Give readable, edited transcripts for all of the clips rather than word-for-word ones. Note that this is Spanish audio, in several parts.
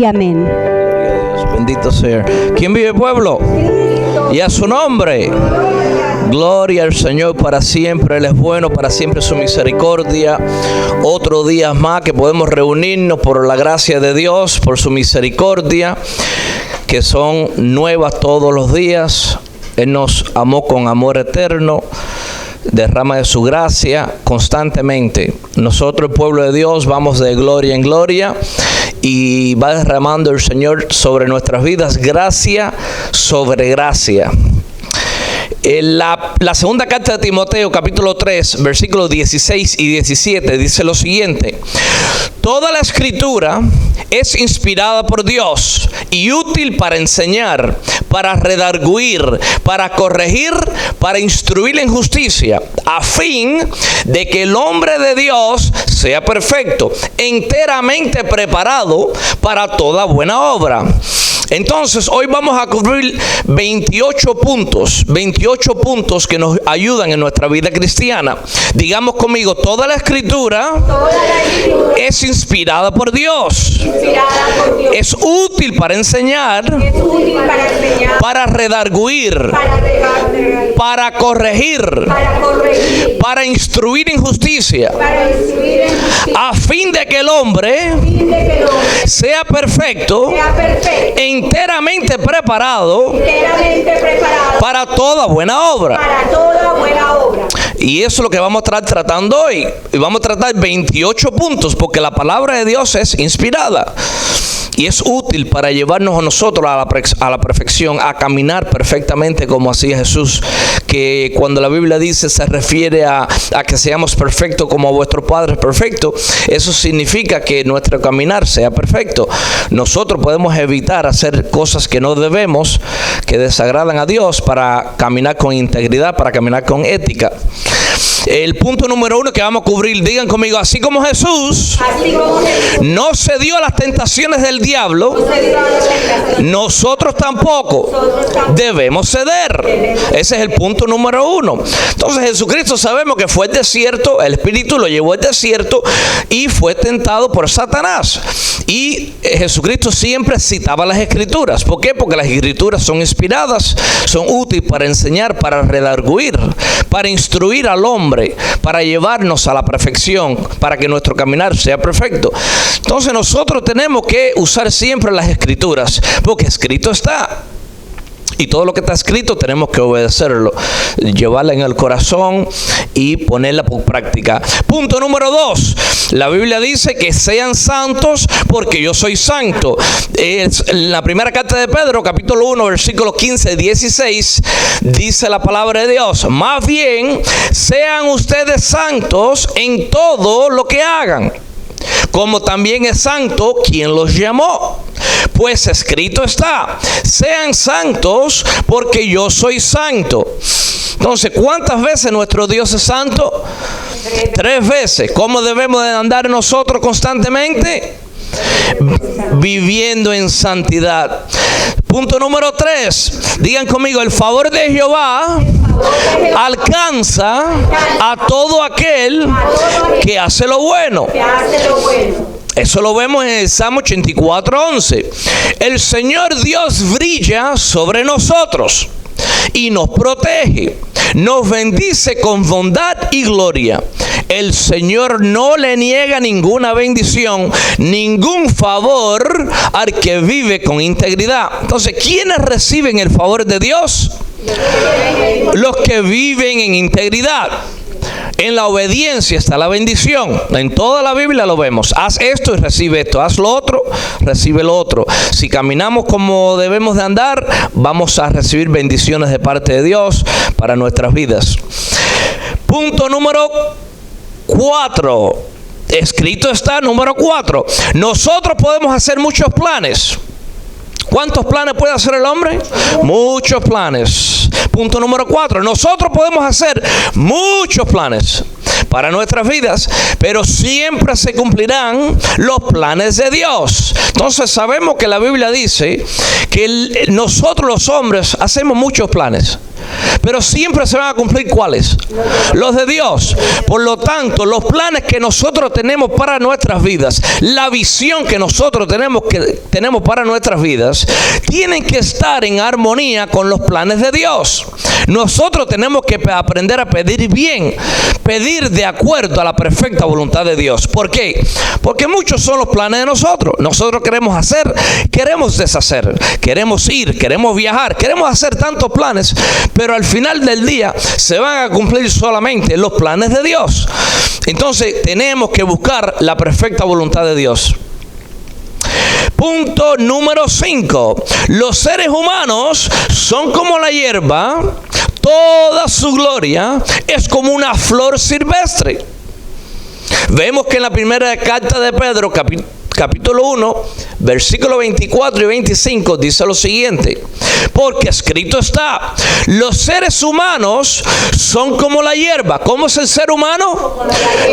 y amén. Bendito sea. ¿Quién vive, pueblo? Y a su nombre. Gloria al Señor para siempre. Él es bueno, para siempre su misericordia. Otro día más que podemos reunirnos por la gracia de Dios, por su misericordia, que son nuevas todos los días. Él nos amó con amor eterno. Derrama de su gracia constantemente. Nosotros, el pueblo de Dios, vamos de gloria en gloria y va derramando el Señor sobre nuestras vidas gracia sobre gracia. La segunda carta de Timoteo, capítulo 3, versículos 16 y 17, dice lo siguiente: toda la escritura es inspirada por Dios y útil para enseñar, para redarguir, para corregir, para instruir en justicia, a fin de que el hombre de Dios sea perfecto, enteramente preparado para toda buena obra. Entonces, hoy vamos a cubrir 28 puntos que nos ayudan en nuestra vida cristiana. Digamos conmigo: toda la escritura es inspirada por Dios. Es útil para enseñar, para redarguir, para corregir, para instruir en justicia, a fin de que el hombre sea perfecto, enteramente preparado para toda buena obra. Y eso es lo que vamos a estar tratando hoy. Y vamos a tratar 28 puntos, porque la palabra de Dios es inspirada y es útil para llevarnos a nosotros a la perfección, a caminar perfectamente como hacía Jesús, que cuando la Biblia dice, se refiere a que seamos perfectos como vuestro Padre es perfecto. Eso significa que nuestro caminar sea perfecto. Nosotros podemos evitar hacer cosas que no debemos, que desagradan a Dios, para caminar con integridad, para caminar con ética. El punto número 1 que vamos a cubrir, digan conmigo: así como Jesús no cedió a las tentaciones del diablo, nosotros tampoco debemos ceder. Ese es el punto número 1. Entonces, Jesucristo, sabemos que fue al desierto, el Espíritu lo llevó al desierto y fue tentado por Satanás. Y Jesucristo siempre citaba las Escrituras. ¿Por qué? Porque las Escrituras son inspiradas, son útiles para enseñar, para redarguir, para instruir al hombre, para llevarnos a la perfección, para que nuestro caminar sea perfecto. Entonces nosotros tenemos que usar siempre las Escrituras, porque escrito está. Y todo lo que está escrito tenemos que obedecerlo, llevarla en el corazón y ponerla por práctica. Punto número 2. La Biblia dice que sean santos porque yo soy santo. En la primera carta de Pedro, capítulo 1, versículos 15 y 16, dice la palabra de Dios: más bien, sean ustedes santos en todo lo que hagan, como también es santo quien los llamó. Pues escrito está: sean santos porque yo soy santo. Entonces, ¿cuántas veces nuestro Dios es santo? 3 veces. ¿Cómo debemos de andar nosotros constantemente? Viviendo en santidad. Punto número 3. Digan conmigo: el favor de Jehová alcanza a todo aquel que hace lo bueno. Eso lo vemos en el Salmo 84:11. El Señor Dios brilla sobre nosotros y nos protege, nos bendice con bondad y gloria. El Señor no le niega ninguna bendición, ningún favor al que vive con integridad. Entonces, ¿quiénes reciben el favor de Dios? Los que viven en integridad. En la obediencia está la bendición. En toda la Biblia lo vemos. Haz esto y recibe esto. Haz lo otro, recibe lo otro. Si caminamos como debemos de andar, vamos a recibir bendiciones de parte de Dios para nuestras vidas. Punto número 4. Escrito está, número 4. Nosotros podemos hacer muchos planes. ¿Cuántos planes puede hacer el hombre? Muchos planes. Punto número 4. Nosotros podemos hacer muchos planes para nuestras vidas, pero siempre se cumplirán los planes de Dios. Entonces sabemos que la Biblia dice que nosotros los hombres hacemos muchos planes. pero siempre se van a cumplir ¿cuáles? Los de Dios. Por lo tanto, los planes que nosotros tenemos para nuestras vidas, la visión que nosotros tenemos para nuestras vidas, tienen que estar en armonía con los planes de Dios. Nosotros tenemos que aprender a pedir bien, pedir de acuerdo a la perfecta voluntad de Dios. ¿Por qué? Porque muchos son los planes de nosotros. Nosotros queremos hacer, queremos deshacer, queremos ir, queremos viajar, queremos hacer tantos planes, pero al final del día se van a cumplir solamente los planes de Dios. Entonces tenemos que buscar la perfecta voluntad de Dios. Punto número 5. Los seres humanos son como la hierba, toda su gloria es como una flor silvestre. Vemos que en la primera carta de Pedro, capítulo 1, versículos 24 y 25, dice lo siguiente: porque escrito está, los seres humanos son como la hierba. ¿Cómo es el ser humano?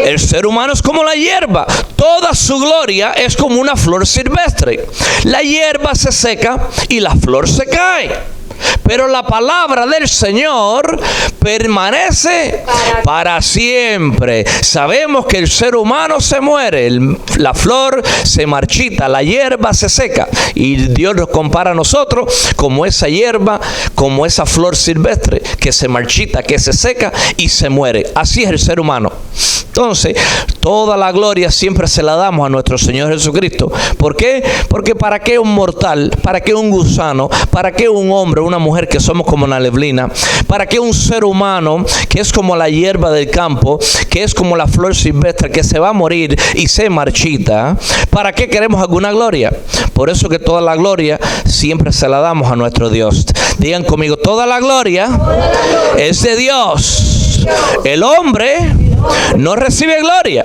El ser humano es como la hierba. Toda su gloria es como una flor silvestre. La hierba se seca y la flor se cae, pero la palabra del Señor permanece para siempre. Sabemos que el ser humano se muere, la flor se marchita, la hierba se seca, y Dios nos compara a nosotros como esa hierba, como esa flor silvestre que se marchita, que se seca y se muere. Así es el ser humano. Entonces, toda la gloria siempre se la damos a nuestro Señor Jesucristo. ¿Por qué? Porque ¿para qué un mortal? ¿Para qué un gusano? ¿Para qué un hombre, una mujer que somos como una neblina? ¿Para qué un ser humano que es como la hierba del campo, que es como la flor silvestre que se va a morir y se marchita? ¿Para qué queremos alguna gloria? Por eso que toda la gloria siempre se la damos a nuestro Dios. Digan conmigo, toda la gloria es de Dios. El hombre no recibe gloria.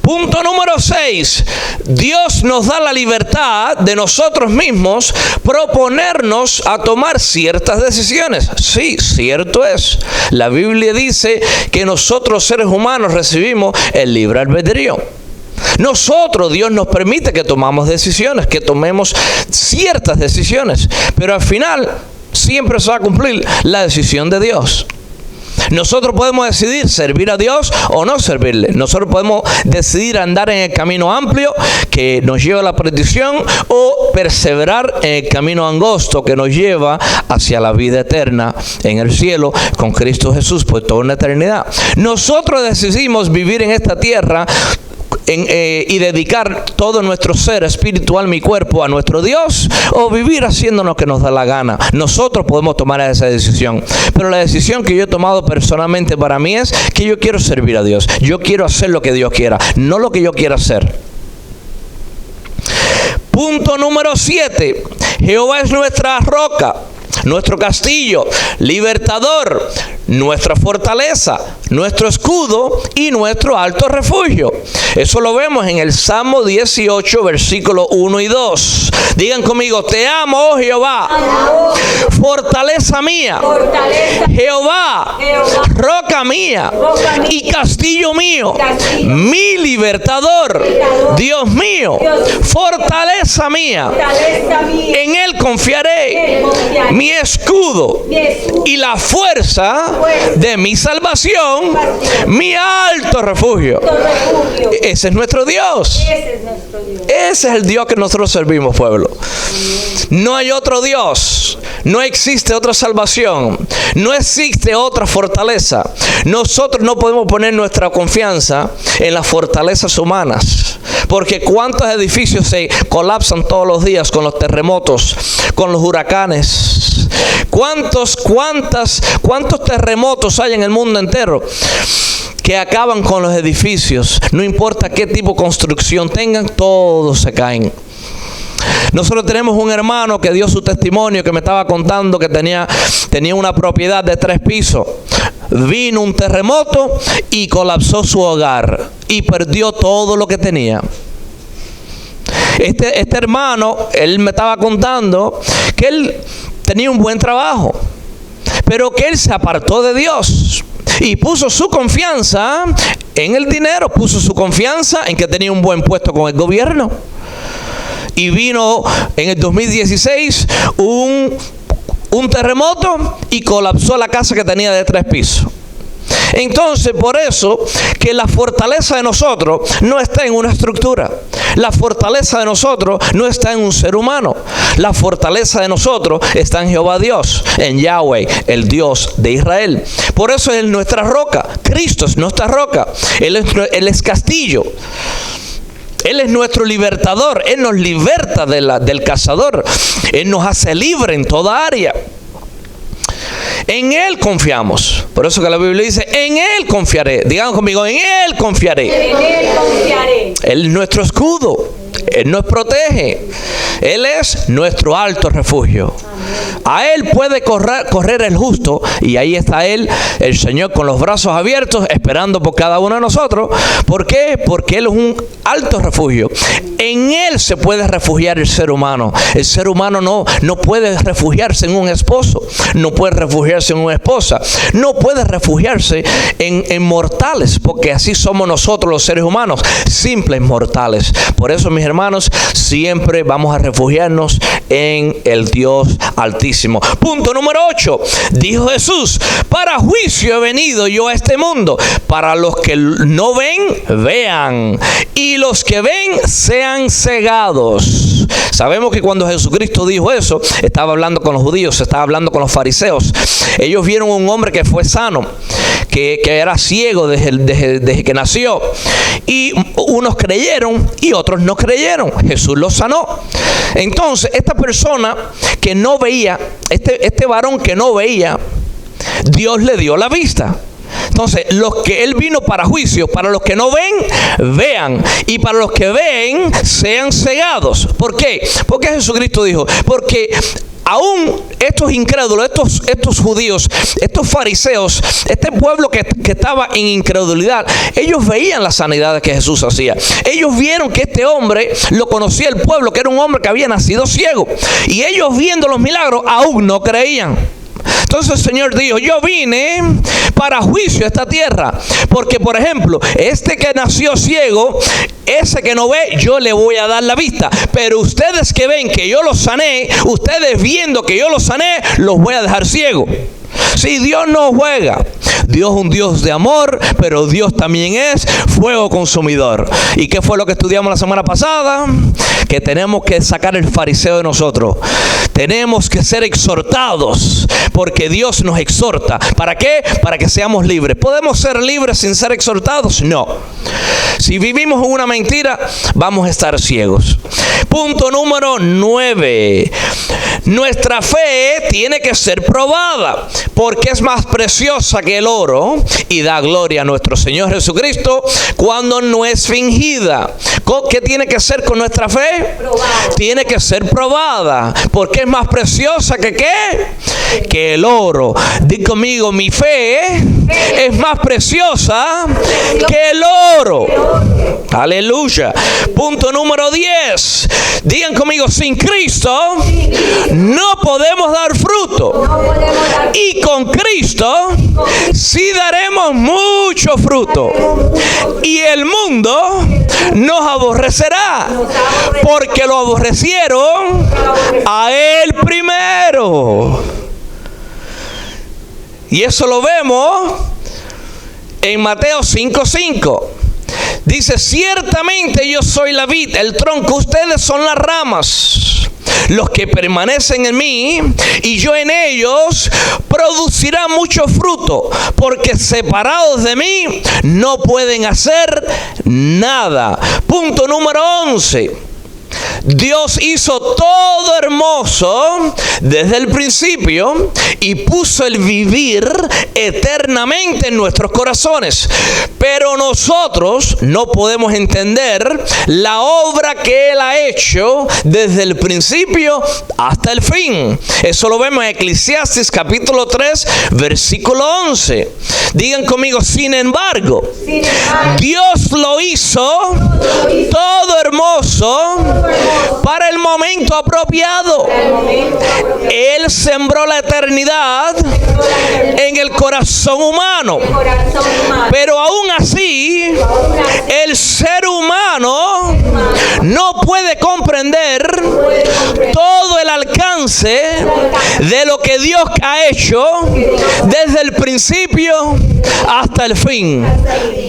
Punto número 6. Dios nos da la libertad de nosotros mismos proponernos a tomar ciertas decisiones. Sí, cierto es. La Biblia dice que nosotros seres humanos recibimos el libre albedrío. Nosotros, Dios nos permite que tomamos decisiones, que tomemos ciertas decisiones, pero al final siempre se va a cumplir la decisión de Dios. Nosotros podemos decidir servir a Dios o no servirle. Nosotros podemos decidir andar en el camino amplio que nos lleva a la perdición, o perseverar en el camino angosto que nos lleva hacia la vida eterna en el cielo con Cristo Jesús por toda una eternidad. Nosotros decidimos vivir en esta tierra y dedicar todo nuestro ser espiritual, mi cuerpo, a nuestro Dios, o vivir haciendo lo que nos da la gana. Nosotros podemos tomar esa decisión, pero la decisión que yo he tomado personalmente para mí es que yo quiero servir a Dios. Yo quiero hacer lo que Dios quiera, no lo que yo quiera hacer. Punto número 7. Jehová es nuestra roca, nuestro castillo, libertador, nuestra fortaleza, nuestro escudo y nuestro alto refugio. Eso lo vemos en el Salmo 18, versículos 1 y 2. Digan conmigo, te amo, oh Jehová, fortaleza mía, Jehová, roca mía y castillo mío, mi libertador, Dios mío, fortaleza mía, en él confiaré, mi escudo y la fuerza de mi salvación, mi alto refugio. Ese es nuestro Dios. Ese es el Dios que nosotros servimos, pueblo. No hay otro Dios. No existe otra salvación. No existe otra fortaleza. Nosotros no podemos poner nuestra confianza en las fortalezas humanas, porque cuántos edificios se colapsan todos los días con los terremotos, con los huracanes. ¿Cuántos terremotos hay en el mundo entero que acaban con los edificios? No importa qué tipo de construcción tengan, todos se caen. Nosotros tenemos un hermano que dio su testimonio, que me estaba contando que tenía una propiedad de 3 pisos. Vino un terremoto y colapsó su hogar y perdió todo lo que tenía. Este hermano, él me estaba contando que él tenía un buen trabajo, pero que él se apartó de Dios y puso su confianza en el dinero, puso su confianza en que tenía un buen puesto con el gobierno. Y vino en el 2016 un un terremoto y colapsó la casa que tenía de 3 pisos. Entonces, por eso que la fortaleza de nosotros no está en una estructura. La fortaleza de nosotros no está en un ser humano. La fortaleza de nosotros está en Jehová Dios, en Yahweh, el Dios de Israel. Por eso Él es nuestra roca. Cristo es nuestra roca. Él es castillo. Él es nuestro libertador. Él nos liberta del cazador. Él nos hace libre en toda área. En Él confiamos. Por eso que la Biblia dice, en Él confiaré. Digan conmigo, en Él confiaré. En Él confiaré. Él es nuestro escudo. Él nos protege. Él es nuestro alto refugio. A Él puede correr el justo. Y ahí está Él, el Señor, con los brazos abiertos, esperando por cada uno de nosotros. ¿Por qué? Porque Él es un alto refugio. En Él se puede refugiar el ser humano. El ser humano no puede refugiarse en un esposo. No puede refugiarse en una esposa. No puede refugiarse en mortales. Porque así somos nosotros los seres humanos. Simples mortales. Por eso, mis hermanos, siempre vamos a refugiarnos en el Dios Altísimo. Punto número 8. Dijo Jesús: para juicio he venido yo a este mundo. Para los que no ven, vean. Y los que ven, sean cegados. Sabemos que cuando Jesucristo dijo eso, estaba hablando con los judíos, estaba hablando con los fariseos. Ellos vieron un hombre que fue sano, que era ciego desde que nació. Y unos creyeron y otros no creyeron. Jesús los sanó. Entonces, esta persona que no veía, este varón que no veía, Dios le dio la vista. Entonces, los que Él vino para juicio, para los que no ven, vean. Y para los que ven, sean cegados. ¿Por qué? Porque Jesucristo dijo, porque aún estos incrédulos, estos judíos, estos fariseos, este pueblo que estaba en incredulidad, ellos veían las sanidades que Jesús hacía. Ellos vieron que este hombre lo conocía el pueblo, que era un hombre que había nacido ciego. Y ellos viendo los milagros aún no creían. Entonces el Señor dijo, yo vine para juicio a esta tierra. Porque, por ejemplo, este que nació ciego, ese que no ve, yo le voy a dar la vista. Pero ustedes que ven que yo los sané, ustedes viendo que yo los sané, los voy a dejar ciegos. Si Dios no juega, Dios es un Dios de amor, pero Dios también es fuego consumidor. ¿Y qué fue lo que estudiamos la semana pasada? Que tenemos que sacar el fariseo de nosotros. Tenemos que ser exhortados, porque Dios nos exhorta. ¿Para qué? Para que seamos libres. ¿Podemos ser libres sin ser exhortados? No. Si vivimos en una mentira, vamos a estar ciegos. Punto número 9. Nuestra fe tiene que ser probada, porque es más preciosa que el oro y da gloria a nuestro Señor Jesucristo cuando no es fingida. ¿Qué tiene que ser con nuestra fe? Probada. Tiene que ser probada, porque es más preciosa que ¿qué? Que el oro. Di conmigo, mi fe es más preciosa que el oro. Aleluya. Punto número 10. Digan conmigo, sin Cristo no podemos dar fruto. Y con Cristo sí daremos mucho fruto. Y el mundo nos aborrecerá, porque lo aborrecieron a Él primero. Y eso lo vemos en Mateo 5:5. Dice, ciertamente yo soy la vid, el tronco, ustedes son las ramas. Los que permanecen en mí y yo en ellos producirán mucho fruto, porque separados de mí no pueden hacer nada. Punto número 11. Dios hizo todo hermoso desde el principio y puso el vivir eternamente en nuestros corazones. Pero nosotros no podemos entender la obra que Él ha hecho desde el principio hasta el fin. Eso lo vemos en Eclesiastes capítulo 3, versículo 11. Digan conmigo, sin embargo, Dios lo hizo todo hermoso para el momento apropiado. Él sembró la eternidad en el corazón humano. Pero aún así, el ser humano no puede comprender todo el alcance de lo que Dios ha hecho desde el principio hasta el fin.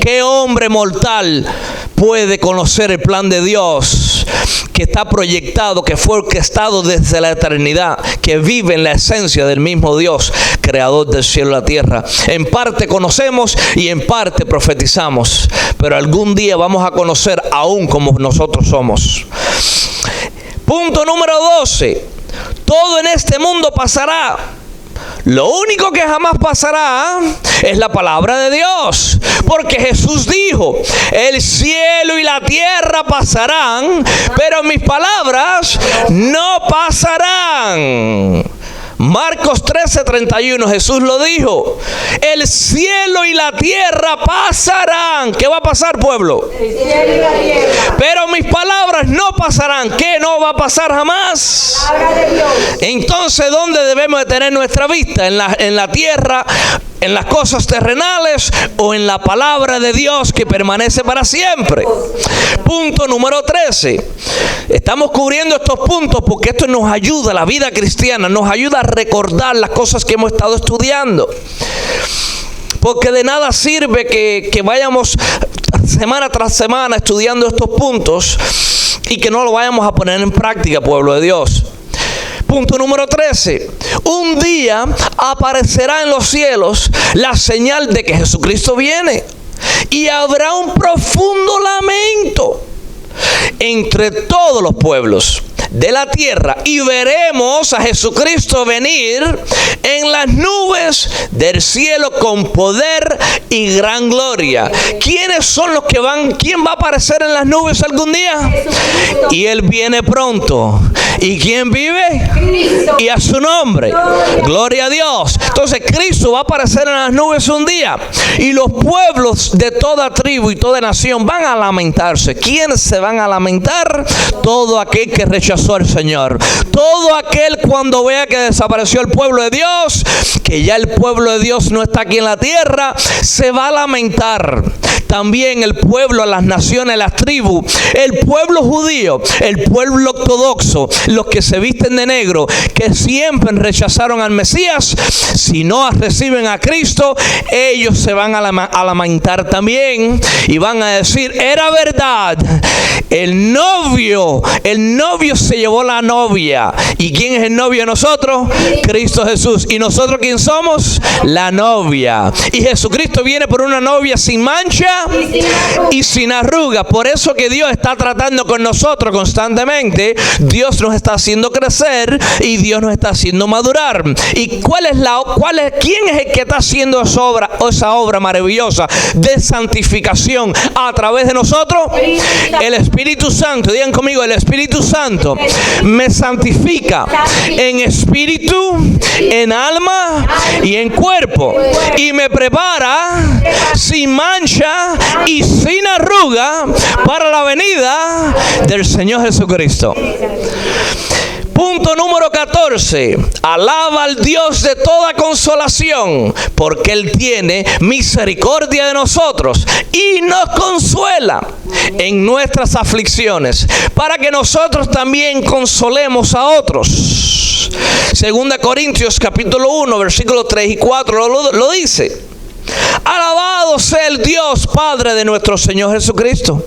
¿Qué hombre mortal puede conocer el plan de Dios que está proyectado, que fue orquestado desde la eternidad, que vive en la esencia del mismo Dios, creador del cielo y la tierra? En parte conocemos y en parte profetizamos, pero algún día vamos a conocer aún como nosotros somos. Punto número 12. Todo en este mundo pasará. Lo único que jamás pasará es la palabra de Dios. Porque Jesús dijo: el cielo y la tierra pasarán, pero mis palabras no pasarán. Marcos 13:31, Jesús lo dijo: el cielo y la tierra pasarán. ¿Qué va a pasar, pueblo? El cielo y la tierra. Pero mis palabras no pasarán. ¿Qué no va a pasar jamás? La palabra de Dios. Entonces, ¿dónde debemos de tener nuestra vista? ¿En la tierra, en las cosas terrenales, o en la palabra de Dios que permanece para siempre? Punto número 13. Estamos cubriendo estos puntos porque esto nos ayuda, la vida cristiana nos ayuda a recordar las cosas que hemos estado estudiando. Porque de nada sirve que vayamos semana tras semana estudiando estos puntos y que no lo vayamos a poner en práctica, pueblo de Dios. Punto número 13. Un día aparecerá en los cielos la señal de que Jesucristo viene, y habrá un profundo lamento entre todos los pueblos de la tierra, y veremos a Jesucristo venir en las nubes del cielo con poder y gran gloria. ¿Quiénes son los que van? ¿Quién va a aparecer en las nubes algún día? Jesucristo. Y Él viene pronto. ¿Y quién vive? Cristo. Y a su nombre. Gloria a Dios. Entonces Cristo va a aparecer en las nubes un día, y los pueblos de toda tribu y toda nación van a lamentarse. ¿Quiénes se van a lamentar? Todo aquel que rechazó al Señor. Todo aquel, cuando vea que desapareció el pueblo de Dios, que ya el pueblo de Dios no está aquí en la tierra, se va a lamentar. También el pueblo, las naciones, las tribus, el pueblo judío, el pueblo ortodoxo, los que se visten de negro, que siempre rechazaron al Mesías, si no reciben a Cristo, ellos se van a lamentar también, y van a decir: era verdad, el novio se llevó la novia. ¿Y quién es el novio de nosotros? Cristo Jesús. ¿Y nosotros quién somos? La novia. Y Jesucristo viene por una novia sin mancha y sin arruga. Por eso que Dios está tratando con nosotros constantemente. Dios nos está haciendo crecer y Dios nos está haciendo madurar. ¿Y quién es el que está haciendo esa obra maravillosa de santificación a través de nosotros? El Espíritu Santo. Digan conmigo: el Espíritu Santo me santifica en espíritu, en alma y en cuerpo, y me prepara sin mancha y sin arruga para la venida del Señor Jesucristo. Punto número 14. Alaba al Dios de toda consolación, porque Él tiene misericordia de nosotros y nos consuela en nuestras aflicciones, para que nosotros también consolemos a otros. 2 Corintios capítulo 1, versículos 3 y 4 lo dice: alabado sea el Dios Padre de nuestro Señor Jesucristo,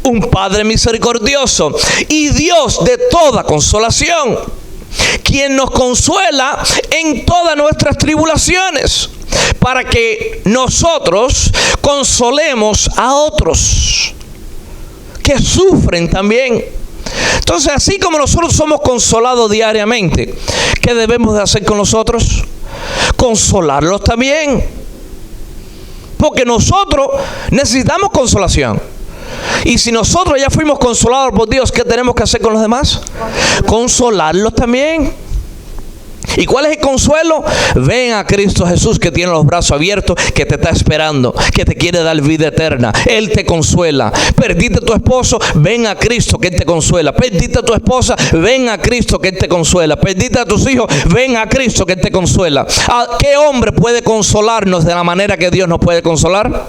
un Padre misericordioso y Dios de toda consolación, quien nos consuela en todas nuestras tribulaciones, para que nosotros consolemos a otros que sufren también. Entonces, así como nosotros somos consolados diariamente, ¿qué debemos de hacer con nosotros? Consolarlos también, porque nosotros necesitamos consolación. Y si nosotros ya fuimos consolados por Dios, ¿qué tenemos que hacer con los demás? Consolarlos también. ¿Y cuál es el consuelo? Ven a Cristo Jesús, que tiene los brazos abiertos, que te está esperando, que te quiere dar vida eterna. Él te consuela. Perdiste a tu esposo, ven a Cristo, que Él te consuela. Perdiste a tu esposa, ven a Cristo, que Él te consuela. Perdiste a tus hijos, ven a Cristo, que Él te consuela. ¿Qué hombre puede consolarnos de la manera que Dios nos puede consolar?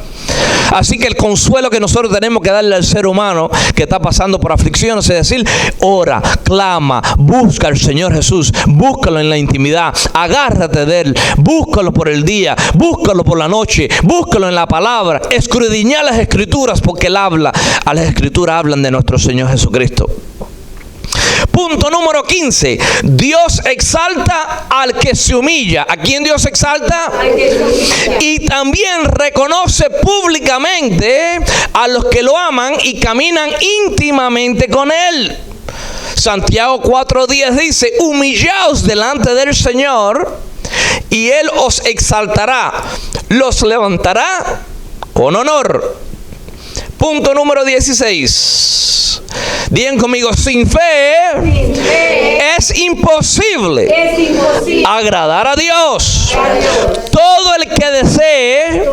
Así que el consuelo que nosotros tenemos que darle al ser humano que está pasando por aflicciones es decir, ora, clama, busca al Señor Jesús, búscalo en la intimidad, agárrate de Él, búscalo por el día, búscalo por la noche, búscalo en la palabra, escudriña las Escrituras, porque Él habla, a las Escrituras hablan de nuestro Señor Jesucristo. Punto número 15. Dios exalta al que se humilla. ¿A quién Dios exalta? Al que se humilla. Y también reconoce públicamente a los que lo aman y caminan íntimamente con Él. Santiago 4:10 dice: humillaos delante del Señor y Él os exaltará, los levantará con honor. Punto número 16. Digan conmigo: sin fe es imposible agradar a Dios. Todo el que desee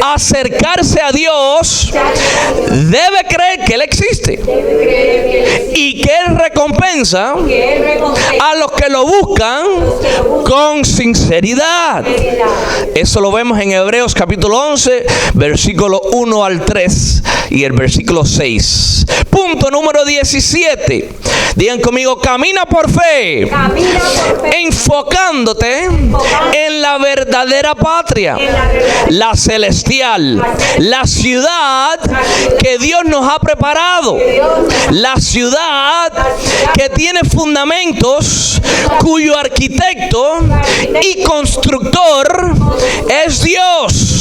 acercarse a Dios debe creer que Él existe y que Él recompensa a los que lo buscan con sinceridad. Eso lo vemos en Hebreos capítulo 11, versículo 1 al 3 y el versículo 6. Punto número 17. Digan conmigo: camina por fe, enfocándote en la verdadera patria, la celestial, la ciudad que Dios nos ha preparado, la ciudad que tiene fundamentos, cuyo arquitecto y constructor es Dios.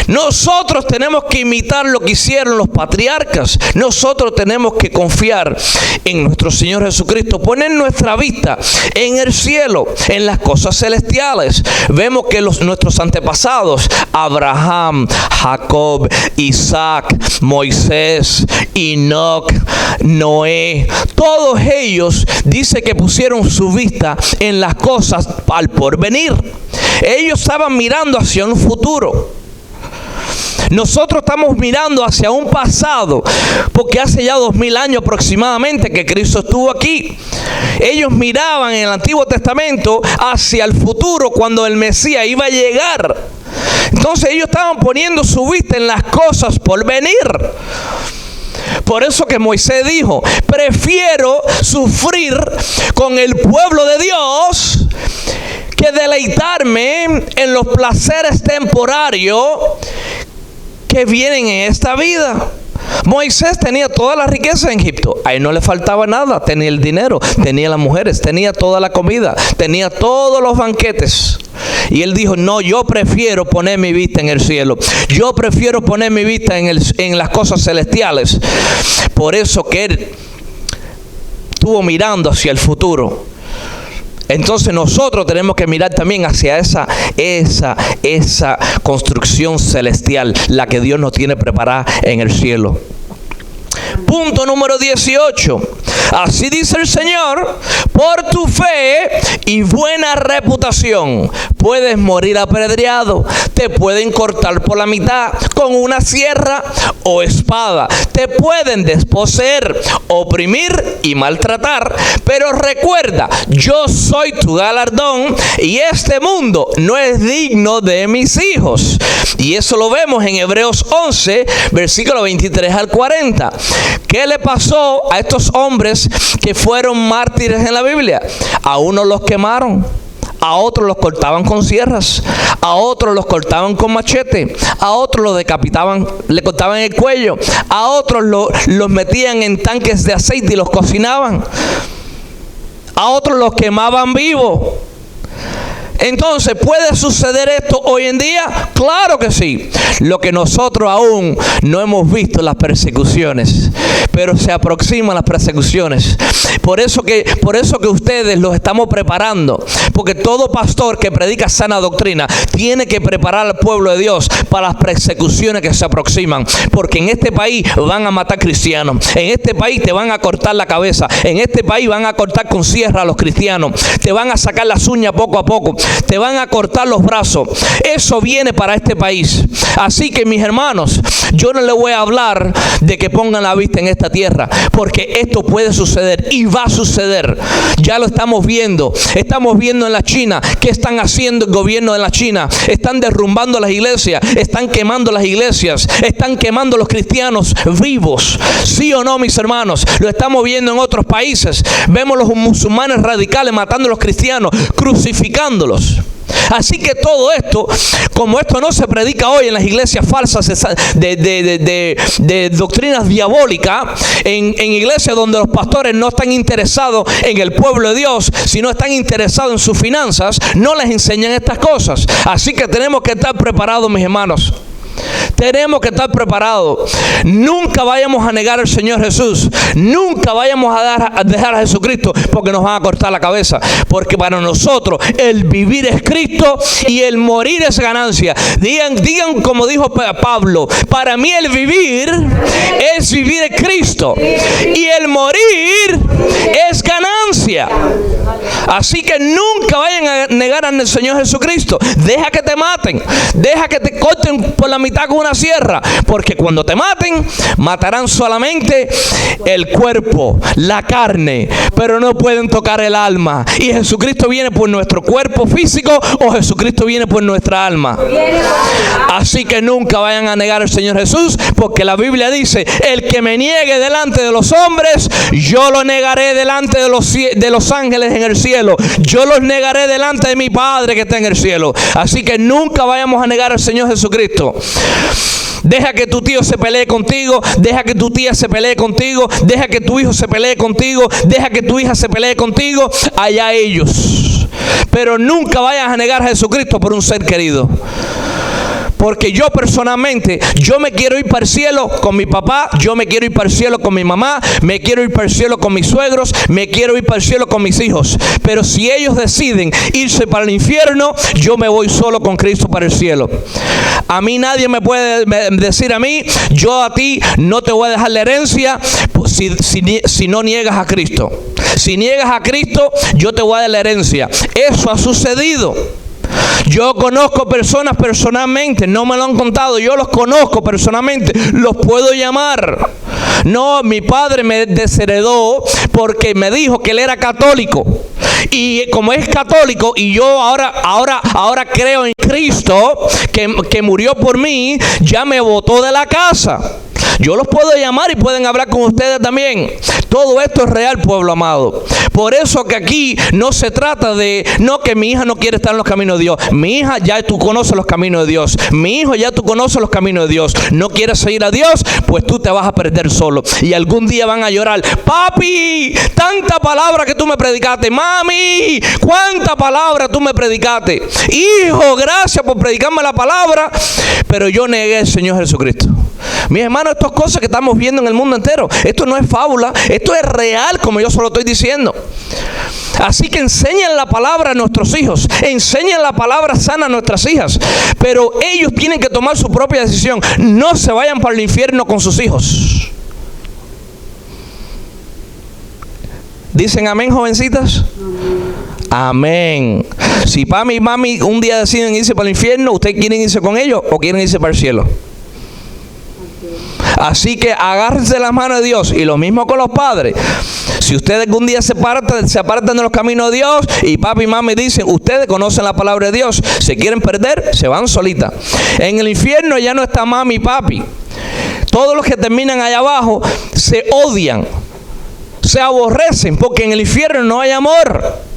Nosotros tenemos que imitar lo que hicieron los patriarcas. Nosotros tenemos que confiar en nuestro Señor Jesucristo, poner nuestra vista en el cielo, en las cosas celestiales. Vemos que nuestros antepasados, Abraham, Jacob, Isaac, Moisés, Enoc, Noé, todos ellos dice que pusieron su vista en las cosas al porvenir. Ellos estaban mirando hacia un futuro. Nosotros estamos mirando hacia un pasado, porque hace ya 2000 años aproximadamente que Cristo estuvo aquí. Ellos miraban en el Antiguo Testamento hacia el futuro, cuando el Mesías iba a llegar. Entonces ellos estaban poniendo su vista en las cosas por venir. Por eso que Moisés dijo: prefiero sufrir con el pueblo de Dios que deleitarme en los placeres temporarios que vienen en esta vida. Moisés tenía toda la riqueza en Egipto. A él no le faltaba nada. Tenía el dinero, tenía las mujeres, tenía toda la comida, tenía todos los banquetes. Y él dijo: no, yo prefiero poner mi vista en el cielo. Yo prefiero poner mi vista en las cosas celestiales. Por eso que él estuvo mirando hacia el futuro. Entonces nosotros tenemos que mirar también hacia esa construcción celestial, la que Dios nos tiene preparada en el cielo. Punto número 18. Así dice el Señor: por tu fe y buena reputación puedes morir apedreado, te pueden cortar por la mitad con una sierra o espada, te pueden desposeer, oprimir y maltratar, pero recuerda, yo soy tu galardón y este mundo no es digno de mis hijos. Y eso lo vemos en Hebreos 11, versículo 23 al 40. ¿Qué le pasó a estos hombres que fueron mártires en la Biblia? A unos los quemaron, a otros los cortaban con sierras, a otros los cortaban con machete, a otros los decapitaban, le cortaban el cuello, a otros los metían en tanques de aceite y los cocinaban, a otros los quemaban vivos. Entonces, ¿puede suceder esto hoy en día? Claro que sí. Lo que nosotros aún no hemos visto, las persecuciones, pero se aproximan las persecuciones. Por eso que ustedes los estamos preparando, porque todo pastor que predica sana doctrina tiene que preparar al pueblo de Dios para las persecuciones que se aproximan, porque en este país van a matar cristianos, en este país te van a cortar la cabeza, en este país van a cortar con sierra a los cristianos, te van a sacar las uñas poco a poco, te van a cortar los brazos. Eso viene para este país. Así que, mis hermanos, yo no les voy a hablar de que pongan la vista en esta tierra, porque esto puede suceder y va a suceder. Ya lo estamos viendo. Estamos viendo en la China qué están haciendo el gobierno de la China. Están derrumbando las iglesias, están quemando las iglesias, están quemando los cristianos vivos. ¿Sí o no, mis hermanos? Lo estamos viendo en otros países. Vemos los musulmanes radicales matando a los cristianos, crucificándolos. Así que todo esto, como esto no se predica hoy en las iglesias falsas de doctrinas diabólicas, en iglesias donde los pastores no están interesados en el pueblo de Dios, sino están interesados en sus finanzas, no les enseñan estas cosas. Así que tenemos que estar preparados, mis hermanos. Tenemos que estar preparados. Nunca vayamos a negar al Señor Jesús. Nunca vayamos a dejar a Jesucristo, porque nos van a cortar la cabeza. Porque para nosotros el vivir es Cristo y el morir es ganancia. Digan como dijo Pablo: para mí el vivir es vivir en Cristo y el morir es ganancia. Así que nunca vayan a negar al Señor Jesucristo. Deja que te maten, deja que te corten por la mitad con una sierra, porque cuando te maten, matarán solamente el cuerpo, la carne, pero no pueden tocar el alma. Y Jesucristo viene por nuestro cuerpo físico, o Jesucristo viene por nuestra alma. Así que nunca vayan a negar al Señor Jesús, porque la Biblia dice: el que me niegue delante de los hombres, yo lo negaré delante de los ángeles en el cielo. Yo los negaré delante de mi Padre que está en el cielo. Así que nunca vayamos a negar al Señor Jesucristo. Deja que tu tío se pelee contigo, deja que tu tía se pelee contigo, deja que tu hijo se pelee contigo, deja que tu hija se pelee contigo, allá ellos. Pero nunca vayas a negar a Jesucristo por un ser querido. Porque yo personalmente, yo me quiero ir para el cielo con mi papá, yo me quiero ir para el cielo con mi mamá, me quiero ir para el cielo con mis suegros, me quiero ir para el cielo con mis hijos. Pero si ellos deciden irse para el infierno, yo me voy solo con Cristo para el cielo. A mí nadie me puede decir a mí: yo a ti no te voy a dejar la herencia si no niegas a Cristo. Si niegas a Cristo, yo te voy a dar la herencia. Eso ha sucedido. Yo conozco personas personalmente, no me lo han contado, yo los conozco personalmente, los puedo llamar. No, mi padre me desheredó porque me dijo que él era católico. Y como es católico y yo ahora creo en Cristo que murió por mí, ya me botó de la casa. Yo los puedo llamar y pueden hablar con ustedes también. Todo esto es real, pueblo amado. Por eso que aquí no se trata de, no, que mi hija no quiere estar en los caminos de Dios. Mi hija, ya tú conoces los caminos de Dios. Mi hijo, ya tú conoces los caminos de Dios. No quieres seguir a Dios, pues tú te vas a perder solo. Y algún día van a llorar: papi, tanta palabra que tú me predicaste. Mami, cuánta palabra tú me predicaste. Hijo, gracias por predicarme la palabra, pero yo negué al Señor Jesucristo. Mis hermanos, estas cosas que estamos viendo en el mundo entero, esto no es fábula, esto es real, como yo se lo estoy diciendo. Así que enseñen la palabra a nuestros hijos, enseñen la palabra sana a nuestras hijas, pero ellos tienen que tomar su propia decisión. No se vayan para el infierno con sus hijos. ¿Dicen amén, jovencitas? Amén. Si papi y mami un día deciden irse para el infierno, ¿ustedes quieren irse con ellos o quieren irse para el cielo? Así que agárrense de las manos de Dios. Y lo mismo con los padres. Si ustedes algún día se apartan de los caminos de Dios y papi y mami dicen: ustedes conocen la palabra de Dios, se quieren perder, se van solitas. En el infierno ya no está mami y papi. Todos los que terminan allá abajo se odian, se aborrecen, porque en el infierno no hay amor.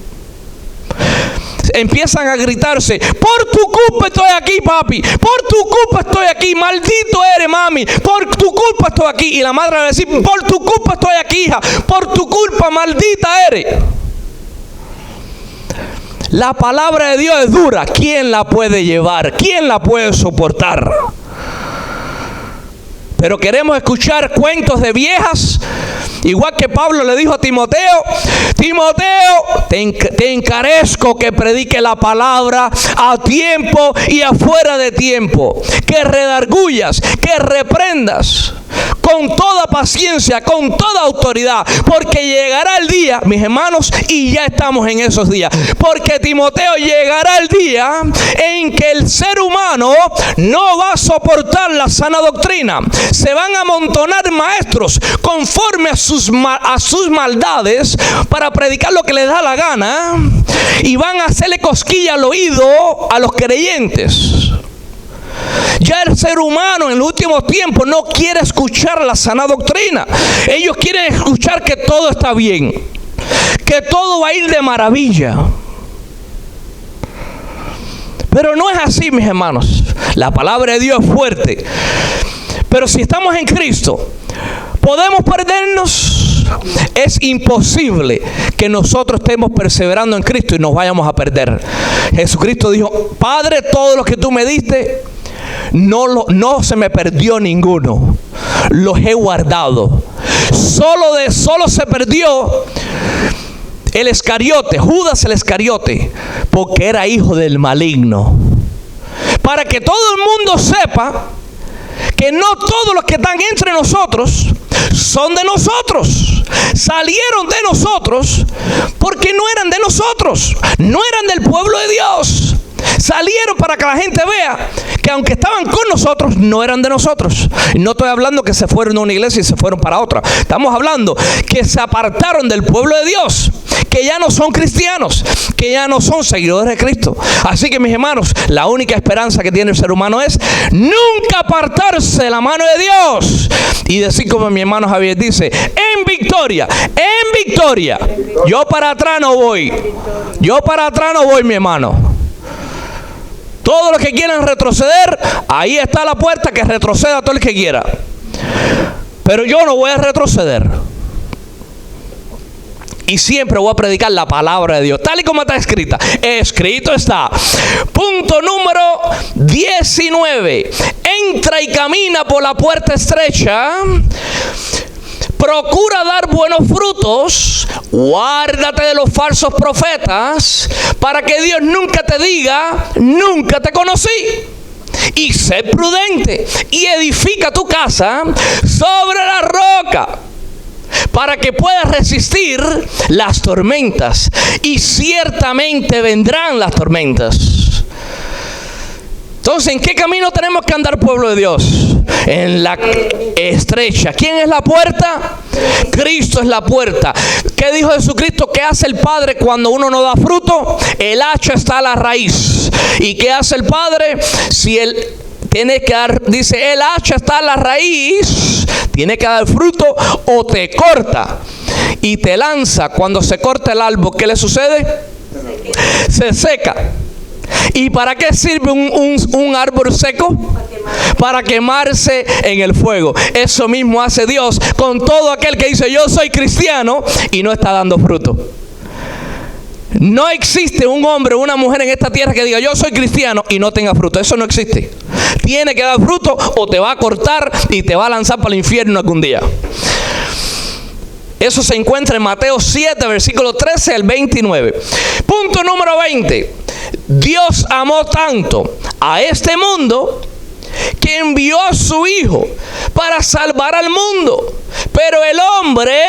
Empiezan a gritarse: por tu culpa estoy aquí, papi, por tu culpa estoy aquí, maldito eres, mami, por tu culpa estoy aquí. Y la madre va a decir: por tu culpa estoy aquí, hija, por tu culpa, maldita eres. La palabra de Dios es dura. ¿Quién la puede llevar? ¿Quién la puede soportar? Pero queremos escuchar cuentos de viejas. Igual que Pablo le dijo a Timoteo: Timoteo, te encarezco que predique la palabra a tiempo y afuera de tiempo, que redargullas, que reprendas con toda paciencia, con toda autoridad, porque llegará el día, mis hermanos, y ya estamos en esos días, porque Timoteo, llegará el día en que el ser humano no va a soportar la sana doctrina. Se van a amontonar maestros conforme a sus maldades para predicar lo que les da la gana, y van a hacerle cosquilla al oído a los creyentes. Ya el ser humano en los últimos tiempos no quiere escuchar la sana doctrina. Ellos quieren escuchar que todo está bien, que todo va a ir de maravilla. Pero no es así, mis hermanos. La palabra de Dios es fuerte. Pero si estamos en Cristo, ¿podemos perdernos? Es imposible que nosotros estemos perseverando en Cristo y nos vayamos a perder. Jesucristo dijo: Padre, todo lo que tú me diste, no se me perdió ninguno, los he guardado. Solo se perdió el Iscariote, Judas el Iscariote, porque era hijo del maligno. Para que todo el mundo sepa que no todos los que están entre nosotros son de nosotros. Salieron de nosotros porque no eran de nosotros, no eran del pueblo de Dios. Salieron para que la gente vea que aunque estaban con nosotros, no eran de nosotros. No estoy hablando que se fueron a una iglesia y se fueron para otra. Estamos hablando que se apartaron del pueblo de Dios, que ya no son cristianos, que ya no son seguidores de Cristo. Así que, mis hermanos, la única esperanza que tiene el ser humano es nunca apartarse de la mano de Dios y decir como mi hermano Javier dice: en victoria, en victoria. Yo para atrás no voy. Yo para atrás no voy, mi hermano. Todos los que quieran retroceder, ahí está la puerta, que retroceda todo el que quiera. Pero yo no voy a retroceder. Y siempre voy a predicar la palabra de Dios, tal y como está escrita. Escrito está. Punto número 19. Entra y camina por la puerta estrecha. Procura dar buenos frutos, guárdate de los falsos profetas, para que Dios nunca te diga: nunca te conocí. Y sé prudente y edifica tu casa sobre la roca, para que puedas resistir las tormentas. Y ciertamente vendrán las tormentas. Entonces, ¿en qué camino tenemos que andar, pueblo de Dios? En la estrecha. ¿Quién es la puerta? Cristo es la puerta. ¿Qué dijo Jesucristo? ¿Qué hace el Padre cuando uno no da fruto? El hacha está a la raíz. ¿Y qué hace el Padre? Si él tiene que dar, dice, el hacha está a la raíz, tiene que dar fruto, o te corta y te lanza. Cuando se corta el árbol, ¿qué le sucede? Se seca. ¿Y para qué sirve un árbol seco? Para quemarse en el fuego. Eso mismo hace Dios con todo aquel que dice: yo soy cristiano, y no está dando fruto. No existe un hombre o una mujer en esta tierra que diga: yo soy cristiano, y no tenga fruto. Eso no existe. Tiene que dar fruto, o te va a cortar y te va a lanzar para el infierno algún día. Eso se encuentra en Mateo 7, versículo 13 al 29. Punto número 20. Dios amó tanto a este mundo que envió a su Hijo para salvar al mundo. Pero el hombre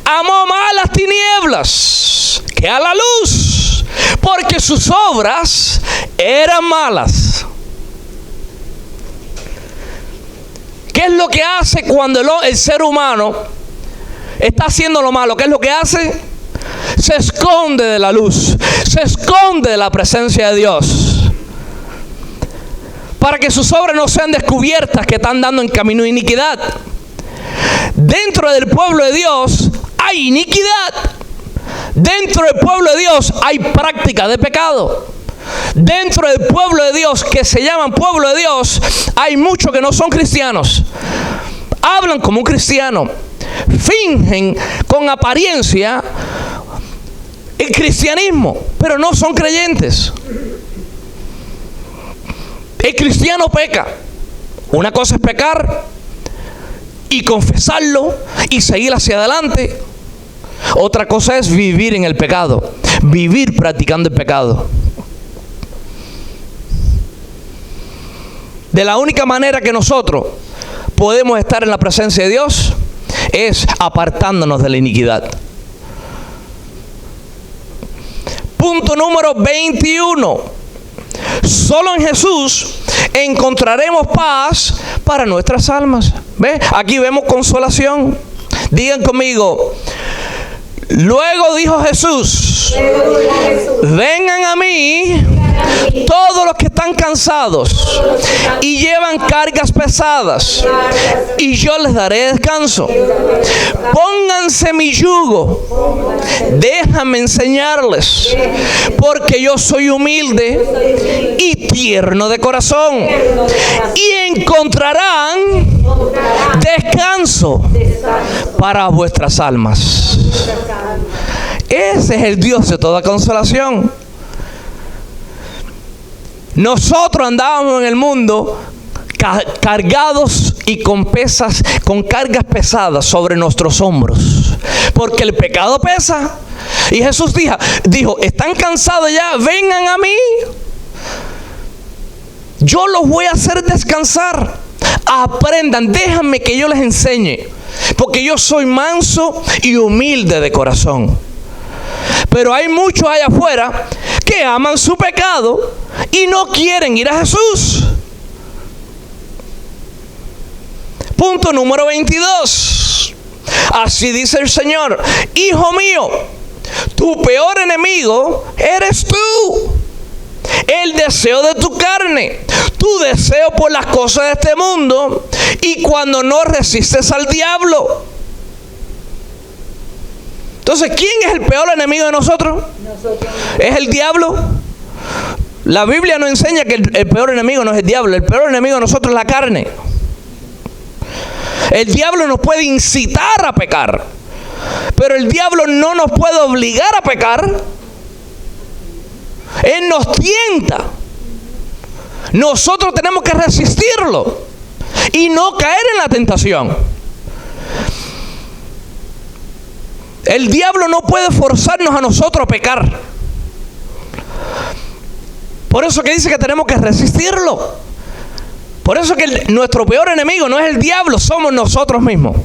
amó más las tinieblas que a la luz, porque sus obras eran malas. ¿Qué es lo que hace cuando el ser humano está haciendo lo malo? ¿Qué es lo que hace? Se esconde de la luz, se esconde de la presencia de Dios, para que sus obras no sean descubiertas, que están dando en camino de iniquidad. Dentro del pueblo de Dios hay iniquidad. Dentro del pueblo de Dios hay práctica de pecado. Dentro del pueblo de Dios, que se llaman pueblo de Dios, hay muchos que no son cristianos. Hablan como un cristiano, fingen con apariencia el cristianismo, pero no son creyentes. El cristiano peca. Una cosa es pecar y confesarlo y seguir hacia adelante. Otra cosa es vivir en el pecado, vivir practicando el pecado. De la única manera que nosotros podemos estar en la presencia de Dios es apartándonos de la iniquidad. Punto número 21. Solo en Jesús encontraremos paz para nuestras almas. ¿Ve? Aquí vemos consolación. Digan conmigo. Luego dijo Jesús, vengan a mí todos los que están cansados y llevan cargas pesadas, y yo les daré descanso. Pónganse mi yugo, déjame enseñarles, porque yo soy humilde y tierno de corazón, y encontrarán descanso para vuestras almas. Ese es el Dios de toda consolación. Nosotros andábamos en el mundo cargados y con cargas pesadas sobre nuestros hombros, porque el pecado pesa. Y Jesús dijo, ¿están cansados ya? Vengan a mí. Yo los voy a hacer descansar. Aprendan, déjenme que yo les enseñe, porque yo soy manso y humilde de corazón. Pero hay muchos allá afuera que aman su pecado y no quieren ir a Jesús. Punto número 22. Así dice el Señor: hijo mío, tu peor enemigo eres tú. El deseo de tu carne, tu deseo por las cosas de este mundo, y cuando no resistes al diablo. Entonces, ¿quién es el peor enemigo de nosotros? ¿Es el diablo? La Biblia nos enseña que el peor enemigo no es el diablo. El peor enemigo de nosotros es la carne. El diablo nos puede incitar a pecar, pero el diablo no nos puede obligar a pecar. Él nos tienta. Nosotros tenemos que resistirlo y no caer en la tentación. El diablo no puede forzarnos a nosotros a pecar. Por eso que dice que tenemos que resistirlo. Por eso que nuestro peor enemigo no es el diablo, somos nosotros mismos.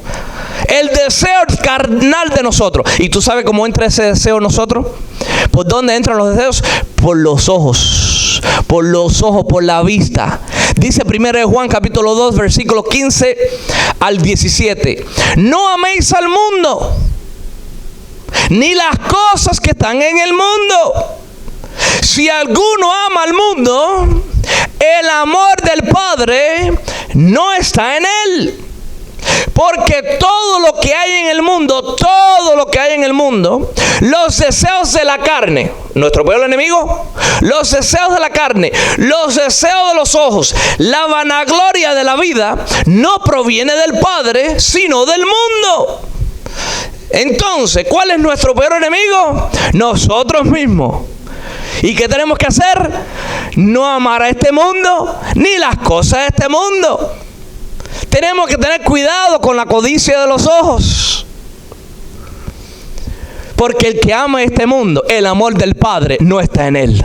El deseo carnal de nosotros. ¿Y tú sabes cómo entra ese deseo en nosotros? ¿Por dónde entran los deseos? Por los ojos. Por los ojos, por la vista. Dice 1 Juan capítulo 2 versículos 15 al 17. No améis al mundo, ni las cosas que están en el mundo. Si alguno ama al mundo, el amor del Padre no está en él. Porque todo lo que hay en el mundo, los deseos de la carne, nuestro peor enemigo, los deseos de la carne, los deseos de los ojos, la vanagloria de la vida, no proviene del Padre, sino del mundo. Entonces, ¿cuál es nuestro peor enemigo? Nosotros mismos. ¿Y qué tenemos que hacer? No amar a este mundo, ni las cosas de este mundo. Tenemos que tener cuidado con la codicia de los ojos. Porque el que ama este mundo, el amor del Padre no está en él.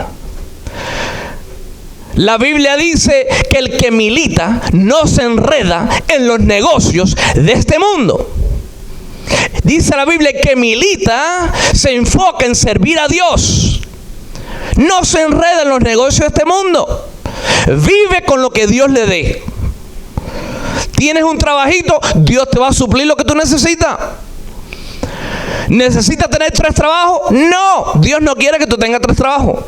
La Biblia dice que el que milita no se enreda en los negocios de este mundo. Dice la Biblia que milita se enfoca en servir a Dios. No se enreda en los negocios de este mundo. Vive con lo que Dios le dé. Tienes un trabajito, Dios te va a suplir lo que tú necesitas. ¿Necesitas tener 3 trabajos? No, Dios no quiere que tú tengas 3 trabajos.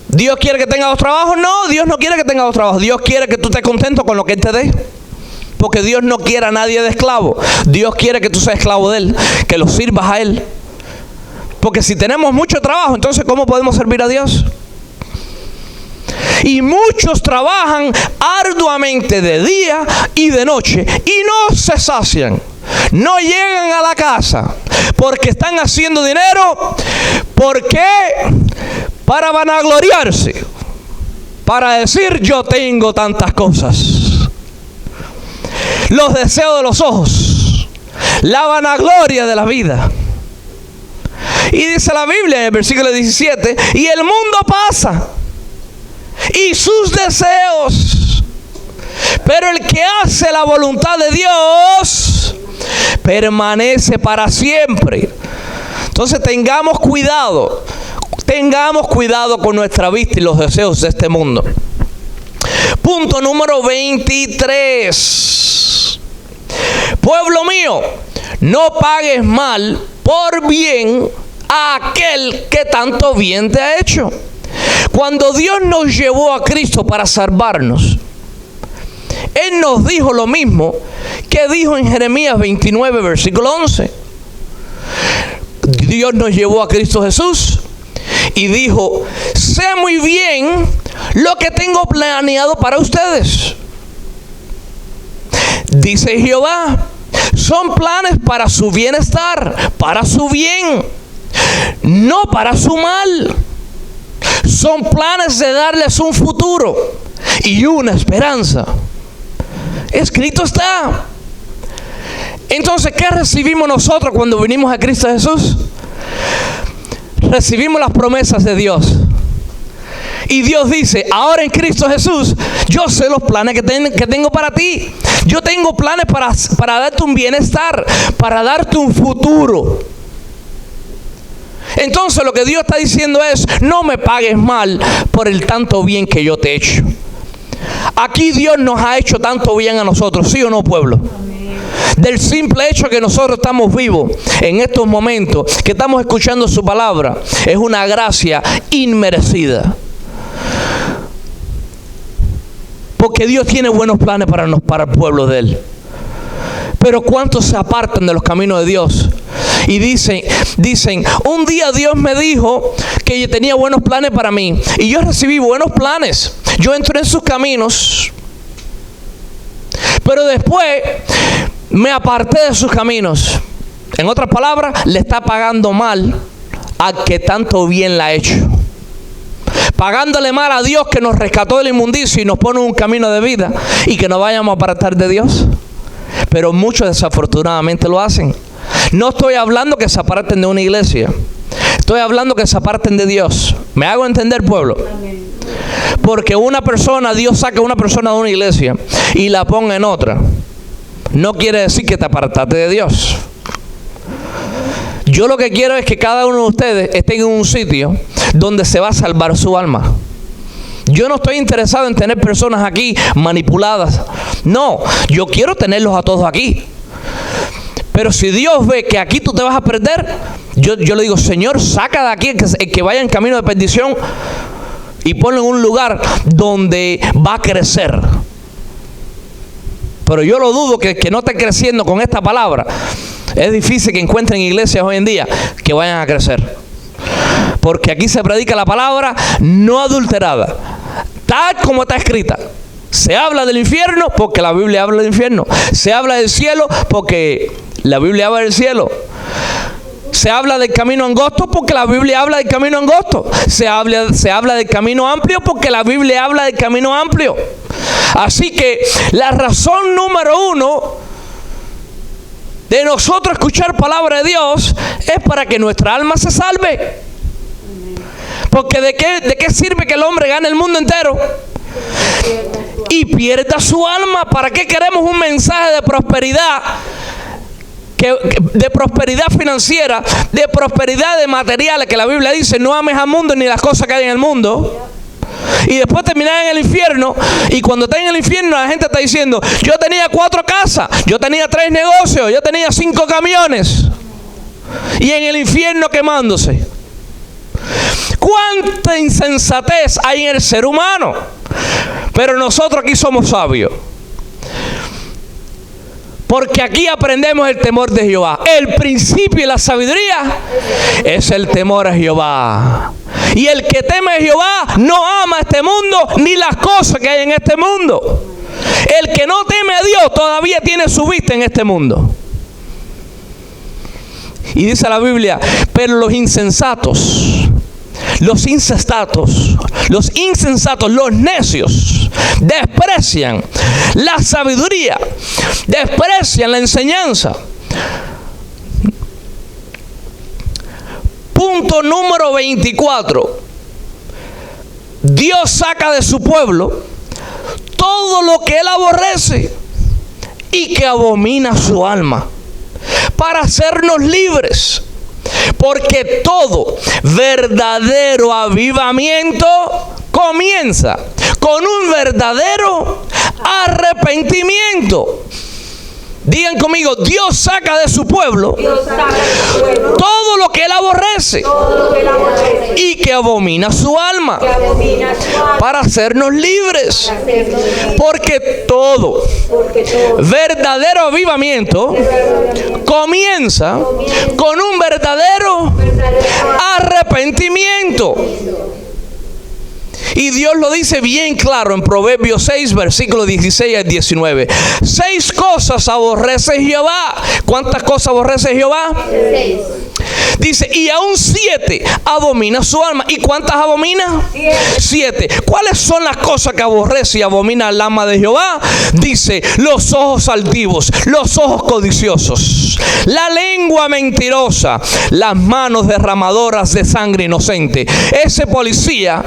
¿Dios quiere que tengas 2 trabajos? No, Dios no quiere que tengas 2 trabajos. Dios quiere que tú estés contento con lo que Él te dé. Porque Dios no quiere a nadie de esclavo. Dios quiere que tú seas esclavo de Él, que lo sirvas a Él. Porque si tenemos mucho trabajo, entonces ¿cómo podemos servir a Dios? Y muchos trabajan arduamente de día y de noche y no se sacian. No llegan a la casa, Porque están haciendo dinero. ¿Por qué? Para vanagloriarse. Para decir, yo tengo tantas cosas. Los deseos de los ojos. La vanagloria de la vida. Y dice la Biblia en el versículo 17, y el mundo pasa, y sus deseos, pero el que hace la voluntad de Dios permanece para siempre. Entonces tengamos cuidado con nuestra vista y los deseos de este mundo. Punto número 23. Pueblo mío, no pagues mal por bien a aquel que tanto bien te ha hecho. Cuando Dios nos llevó a Cristo para salvarnos, Él nos dijo lo mismo que dijo en Jeremías 29, versículo 11. Dios nos llevó a Cristo Jesús y dijo, sé muy bien lo que tengo planeado para ustedes. Dice Jehová, son planes para su bienestar, para su bien, no para su mal. Son planes de darles un futuro y una esperanza. Escrito está. Entonces, ¿qué recibimos nosotros cuando venimos a Cristo Jesús? Recibimos las promesas de Dios. Y Dios dice, ahora en Cristo Jesús, yo sé los planes que tengo para ti. Yo tengo planes para darte un bienestar, para darte un futuro. Entonces lo que Dios está diciendo es, no me pagues mal por el tanto bien que yo te he hecho. Aquí Dios nos ha hecho tanto bien a nosotros, ¿sí o no, pueblo? Amén. Del simple hecho que nosotros estamos vivos en estos momentos, que estamos escuchando su palabra, es una gracia inmerecida. Porque Dios tiene buenos planes para el pueblo de Él. Pero ¿cuántos se apartan de los caminos de Dios? Y dicen, un día Dios me dijo que yo tenía buenos planes para mí. Y yo recibí buenos planes. Yo entré en sus caminos. Pero después me aparté de sus caminos. En otras palabras, le está pagando mal al que tanto bien la ha hecho. Pagándole mal a Dios que nos rescató de la inmundicia y nos pone un camino de vida y que nos vayamos a apartar de Dios. Pero muchos desafortunadamente lo hacen. No estoy hablando que se aparten de una iglesia. Estoy hablando que se aparten de Dios. ¿Me hago entender, pueblo? Porque Dios saca a una persona de una iglesia y la ponga en otra. No quiere decir que te apartaste de Dios. Yo lo que quiero es que cada uno de ustedes esté en un sitio donde se va a salvar su alma. Yo no estoy interesado en tener personas aquí manipuladas. No, yo quiero tenerlos a todos aquí. Pero si Dios ve que aquí tú te vas a perder, yo le digo, Señor, saca de aquí el que vaya en camino de perdición y ponlo en un lugar donde va a crecer. Pero yo lo dudo que no esté creciendo con esta palabra. Es difícil que encuentren iglesias hoy en día que vayan a crecer. Porque aquí se predica la palabra no adulterada, tal como está escrita. Se habla del infierno porque la Biblia habla del infierno. Se habla del cielo porque la Biblia habla del cielo. Se habla del camino angosto porque la Biblia habla del camino angosto. Se habla del camino amplio porque la Biblia habla del camino amplio. Así que la razón número uno de nosotros escuchar palabra de Dios es para que nuestra alma se salve. Porque ¿de qué sirve que el hombre gane el mundo entero y pierda su alma? ¿Para qué queremos un mensaje de prosperidad? De prosperidad financiera, de prosperidad de materiales, que la Biblia dice, no ames al mundo ni las cosas que hay en el mundo. Y después terminar en el infierno. Y cuando está en el infierno la gente está diciendo, yo tenía 4 casas, yo tenía 3 negocios, yo tenía 5 camiones. Y en el infierno quemándose. Cuánta insensatez hay en el ser humano. Pero nosotros aquí somos sabios. Porque aquí aprendemos el temor de Jehová. El principio de la sabiduría es el temor a Jehová. Y el que teme a Jehová no ama este mundo ni las cosas que hay en este mundo. El que no teme a Dios todavía tiene su vista en este mundo. Y dice la Biblia, pero los insensatos, los necios, desprecian la sabiduría, desprecian la enseñanza. Punto número 24. Dios saca de su pueblo todo lo que él aborrece y que abomina su alma, para hacernos libres. Porque todo verdadero avivamiento comienza con un verdadero arrepentimiento. Digan conmigo, Dios saca de su pueblo todo lo que él aborrece y que abomina su alma para hacernos libres. Porque todo verdadero avivamiento comienza con un verdadero arrepentimiento. Y Dios lo dice bien claro en Proverbios 6, versículos 16 al 19. 6 cosas aborrece Jehová. ¿Cuántas cosas aborrece Jehová? 6. Dice, y aún 7 abomina su alma. ¿Y cuántas abomina? 7. ¿Cuáles son las cosas que aborrece y abomina el alma de Jehová? Dice, los ojos altivos, los ojos codiciosos, la lengua mentirosa, las manos derramadoras de sangre inocente. Ese policía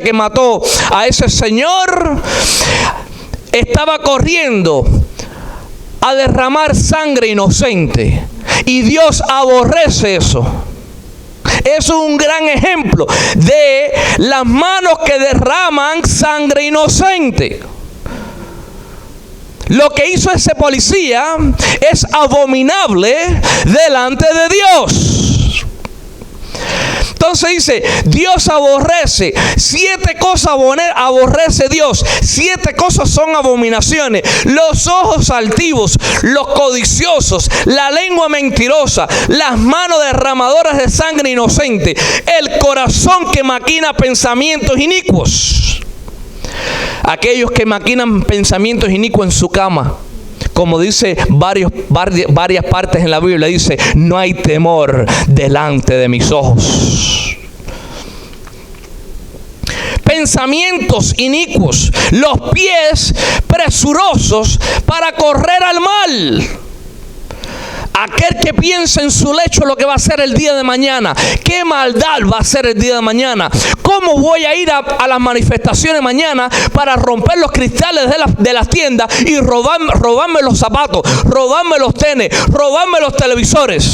que mató a ese señor estaba corriendo a derramar sangre inocente, y Dios aborrece eso. Eso es un gran ejemplo de las manos que derraman sangre inocente. Lo que hizo ese policía es abominable delante de Dios. Entonces dice, Dios aborrece 7 cosas, aborrece Dios. 7 cosas son abominaciones: los ojos altivos, los codiciosos, la lengua mentirosa, las manos derramadoras de sangre inocente, el corazón que maquina pensamientos inicuos. Aquellos que maquinan pensamientos inicuos en su cama. Como dice varias partes en la Biblia, dice, no hay temor delante de mis ojos. Pensamientos inicuos, los pies presurosos para correr al mal. Aquel que piensa en su lecho lo que va a hacer el día de mañana. ¿Qué maldad va a hacer el día de mañana? ¿Cómo voy a ir a las manifestaciones mañana para romper los cristales de las tiendas y robarme los zapatos, robarme los tenis, robarme los televisores?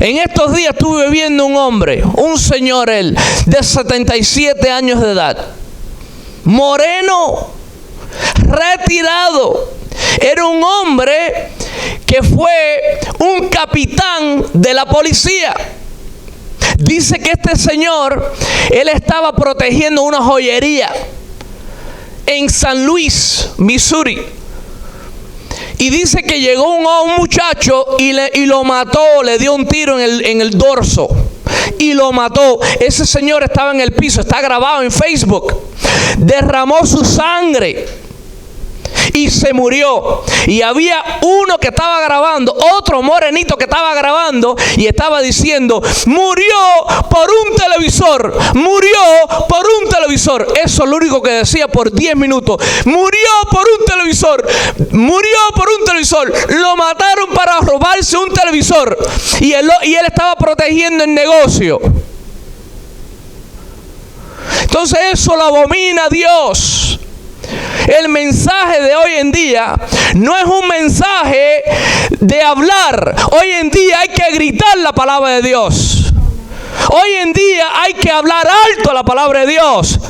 En estos días estuve viendo un hombre, un señor él, de 77 años de edad, moreno, retirado. Era un hombre que fue un capitán de la policía. Dice que este señor, él estaba protegiendo una joyería en San Luis, Missouri. Y dice que llegó un muchacho y lo mató, le dio un tiro en el dorso y lo mató. Ese señor estaba en el piso, está grabado en Facebook. Derramó su sangre y se murió. Y había uno que estaba grabando, otro morenito que estaba grabando, y estaba diciendo, murió por un televisor, murió por un televisor. Eso es lo único que decía por 10 minutos. Murió por un televisor, murió por un televisor. Lo mataron para robarse un televisor, y él estaba protegiendo el negocio. Entonces eso lo abomina Dios. El mensaje de hoy en día no es un mensaje de hablar. Hoy en día hay que gritar la palabra de Dios. Hoy en día hay que hablar alto la palabra de Dios.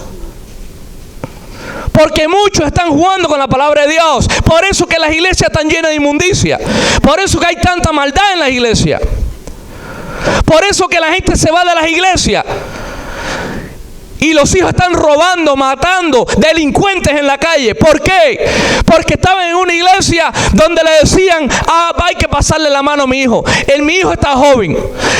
Porque muchos están jugando con la palabra de Dios. Por eso que las iglesias están llenas de inmundicia. Por eso que hay tanta maldad en las iglesias. Por eso que la gente se va de las iglesias. Y los hijos están robando, matando, delincuentes en la calle. ¿Por qué? Porque estaban en una iglesia donde le decían, hay que pasarle la mano a mi hijo. Mi hijo está joven,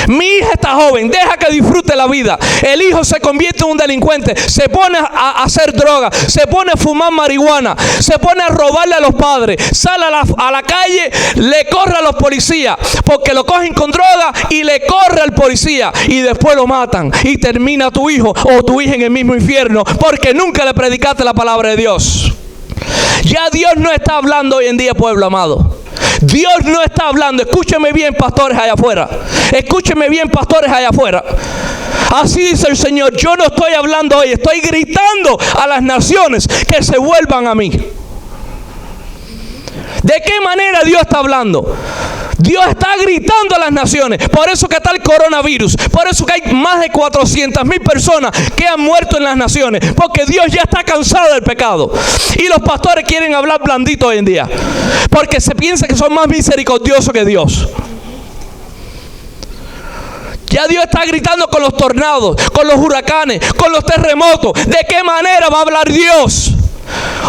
mi hija está joven, deja que disfrute la vida. El hijo se convierte en un delincuente, se pone a hacer droga, se pone a fumar marihuana, se pone a robarle a los padres, sale a la calle, le corre a los policías, porque lo cogen con droga y le corre al policía. Y después lo matan y termina tu hijo o tu hija en el mismo infierno porque nunca le predicaste la palabra de Dios. Ya Dios no está hablando hoy en día, pueblo amado. Dios no está hablando. Escúcheme bien, pastores allá afuera. Escúcheme bien, pastores allá afuera. Así dice el Señor. Yo no estoy hablando hoy, estoy gritando a las naciones que se vuelvan a mí. ¿De qué manera Dios está hablando? Dios está gritando a las naciones. Por eso que está el coronavirus. Por eso que hay más de 400,000 personas que han muerto en las naciones. Porque Dios ya está cansado del pecado. Y los pastores quieren hablar blandito hoy en día. Porque se piensa que son más misericordiosos que Dios. Ya Dios está gritando con los tornados, con los huracanes, con los terremotos. ¿De qué manera va a hablar Dios?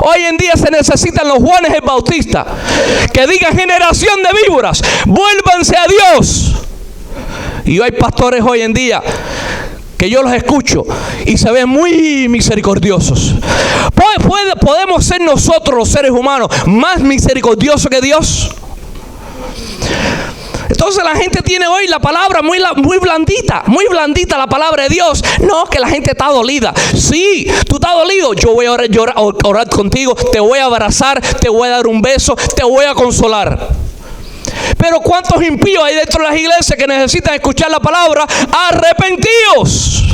Hoy en día se necesitan los Juanes el Bautista que digan: generación de víboras, vuélvanse a Dios. Y hay pastores hoy en día que yo los escucho y se ven muy misericordiosos. ¿Podemos ser nosotros los seres humanos más misericordiosos que Dios? Entonces la gente tiene hoy la palabra muy blandita la palabra de Dios. No, que la gente está dolida. Sí, tú estás dolido. Yo voy a orar contigo, te voy a abrazar, te voy a dar un beso, te voy a consolar. Pero ¿cuántos impíos hay dentro de las iglesias que necesitan escuchar la palabra? Arrepentíos.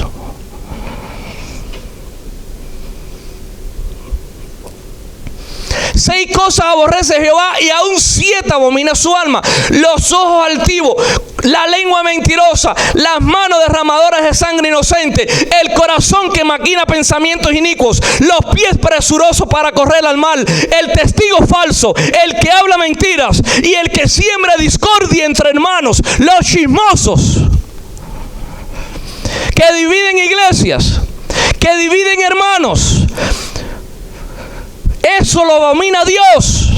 Seis cosas aborrece Jehová y aún 7 abomina su alma: los ojos altivos, la lengua mentirosa, las manos derramadoras de sangre inocente, el corazón que maquina pensamientos inicuos, los pies presurosos para correr al mal, el testigo falso, el que habla mentiras y el que siembra discordia entre hermanos, los chismosos, que dividen iglesias, que dividen hermanos. Eso lo abomina Dios.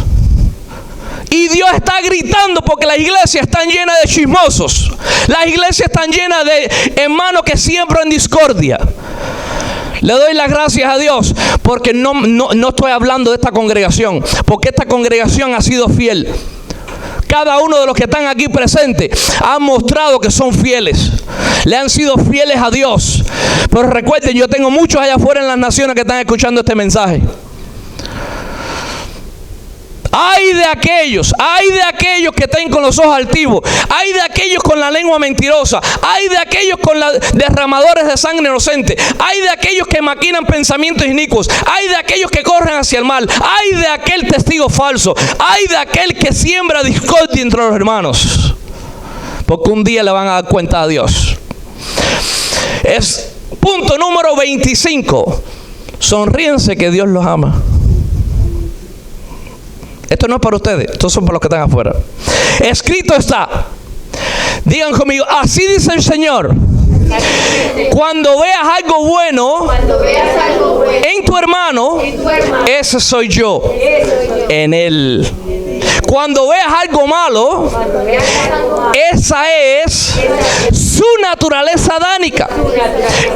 Y Dios está gritando porque las iglesias están llenas de chismosos. Las iglesias están llenas de hermanos que siembran discordia. Le doy las gracias a Dios porque no estoy hablando de esta congregación, porque esta congregación ha sido fiel. Cada uno de los que están aquí presentes han mostrado que son fieles. Le han sido fieles a Dios. Pero recuerden, yo tengo muchos allá afuera en las naciones que están escuchando este mensaje. Ay de aquellos que estén con los ojos altivos, ay de aquellos con la lengua mentirosa, ay de aquellos con derramadores de sangre inocente, ay de aquellos que maquinan pensamientos inicuos, ay de aquellos que corren hacia el mal, ay de aquel testigo falso, ay de aquel que siembra discordia entre los hermanos, porque un día le van a dar cuenta a Dios. Es punto número 25. Sonríense que Dios los ama. Esto no es para ustedes, estos son para los que están afuera. Escrito está. Digan conmigo: así dice el Señor. Cuando veas algo bueno en tu hermano, ese soy yo en él. Cuando veas algo malo, esa es su naturaleza adánica.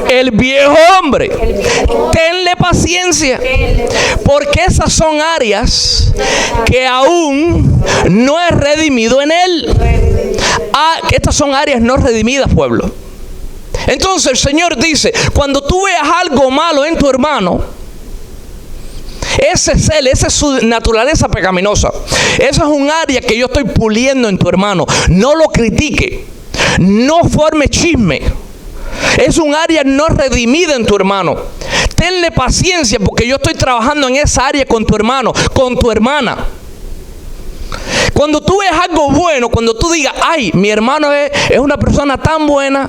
El viejo hombre, tenle paciencia, porque esas son áreas que aún no es redimido en él. Estas son áreas no redimidas, pueblo. Entonces el Señor dice: cuando tú veas algo malo en tu hermano, ese es él, esa es su naturaleza pecaminosa. Esa es un área que yo estoy puliendo en tu hermano. No lo critique, no forme chisme. Es un área no redimida en tu hermano. Tenle paciencia porque yo estoy trabajando en esa área con tu hermano, con tu hermana. Cuando tú ves algo bueno, cuando tú digas: ay, mi hermano es una persona tan buena,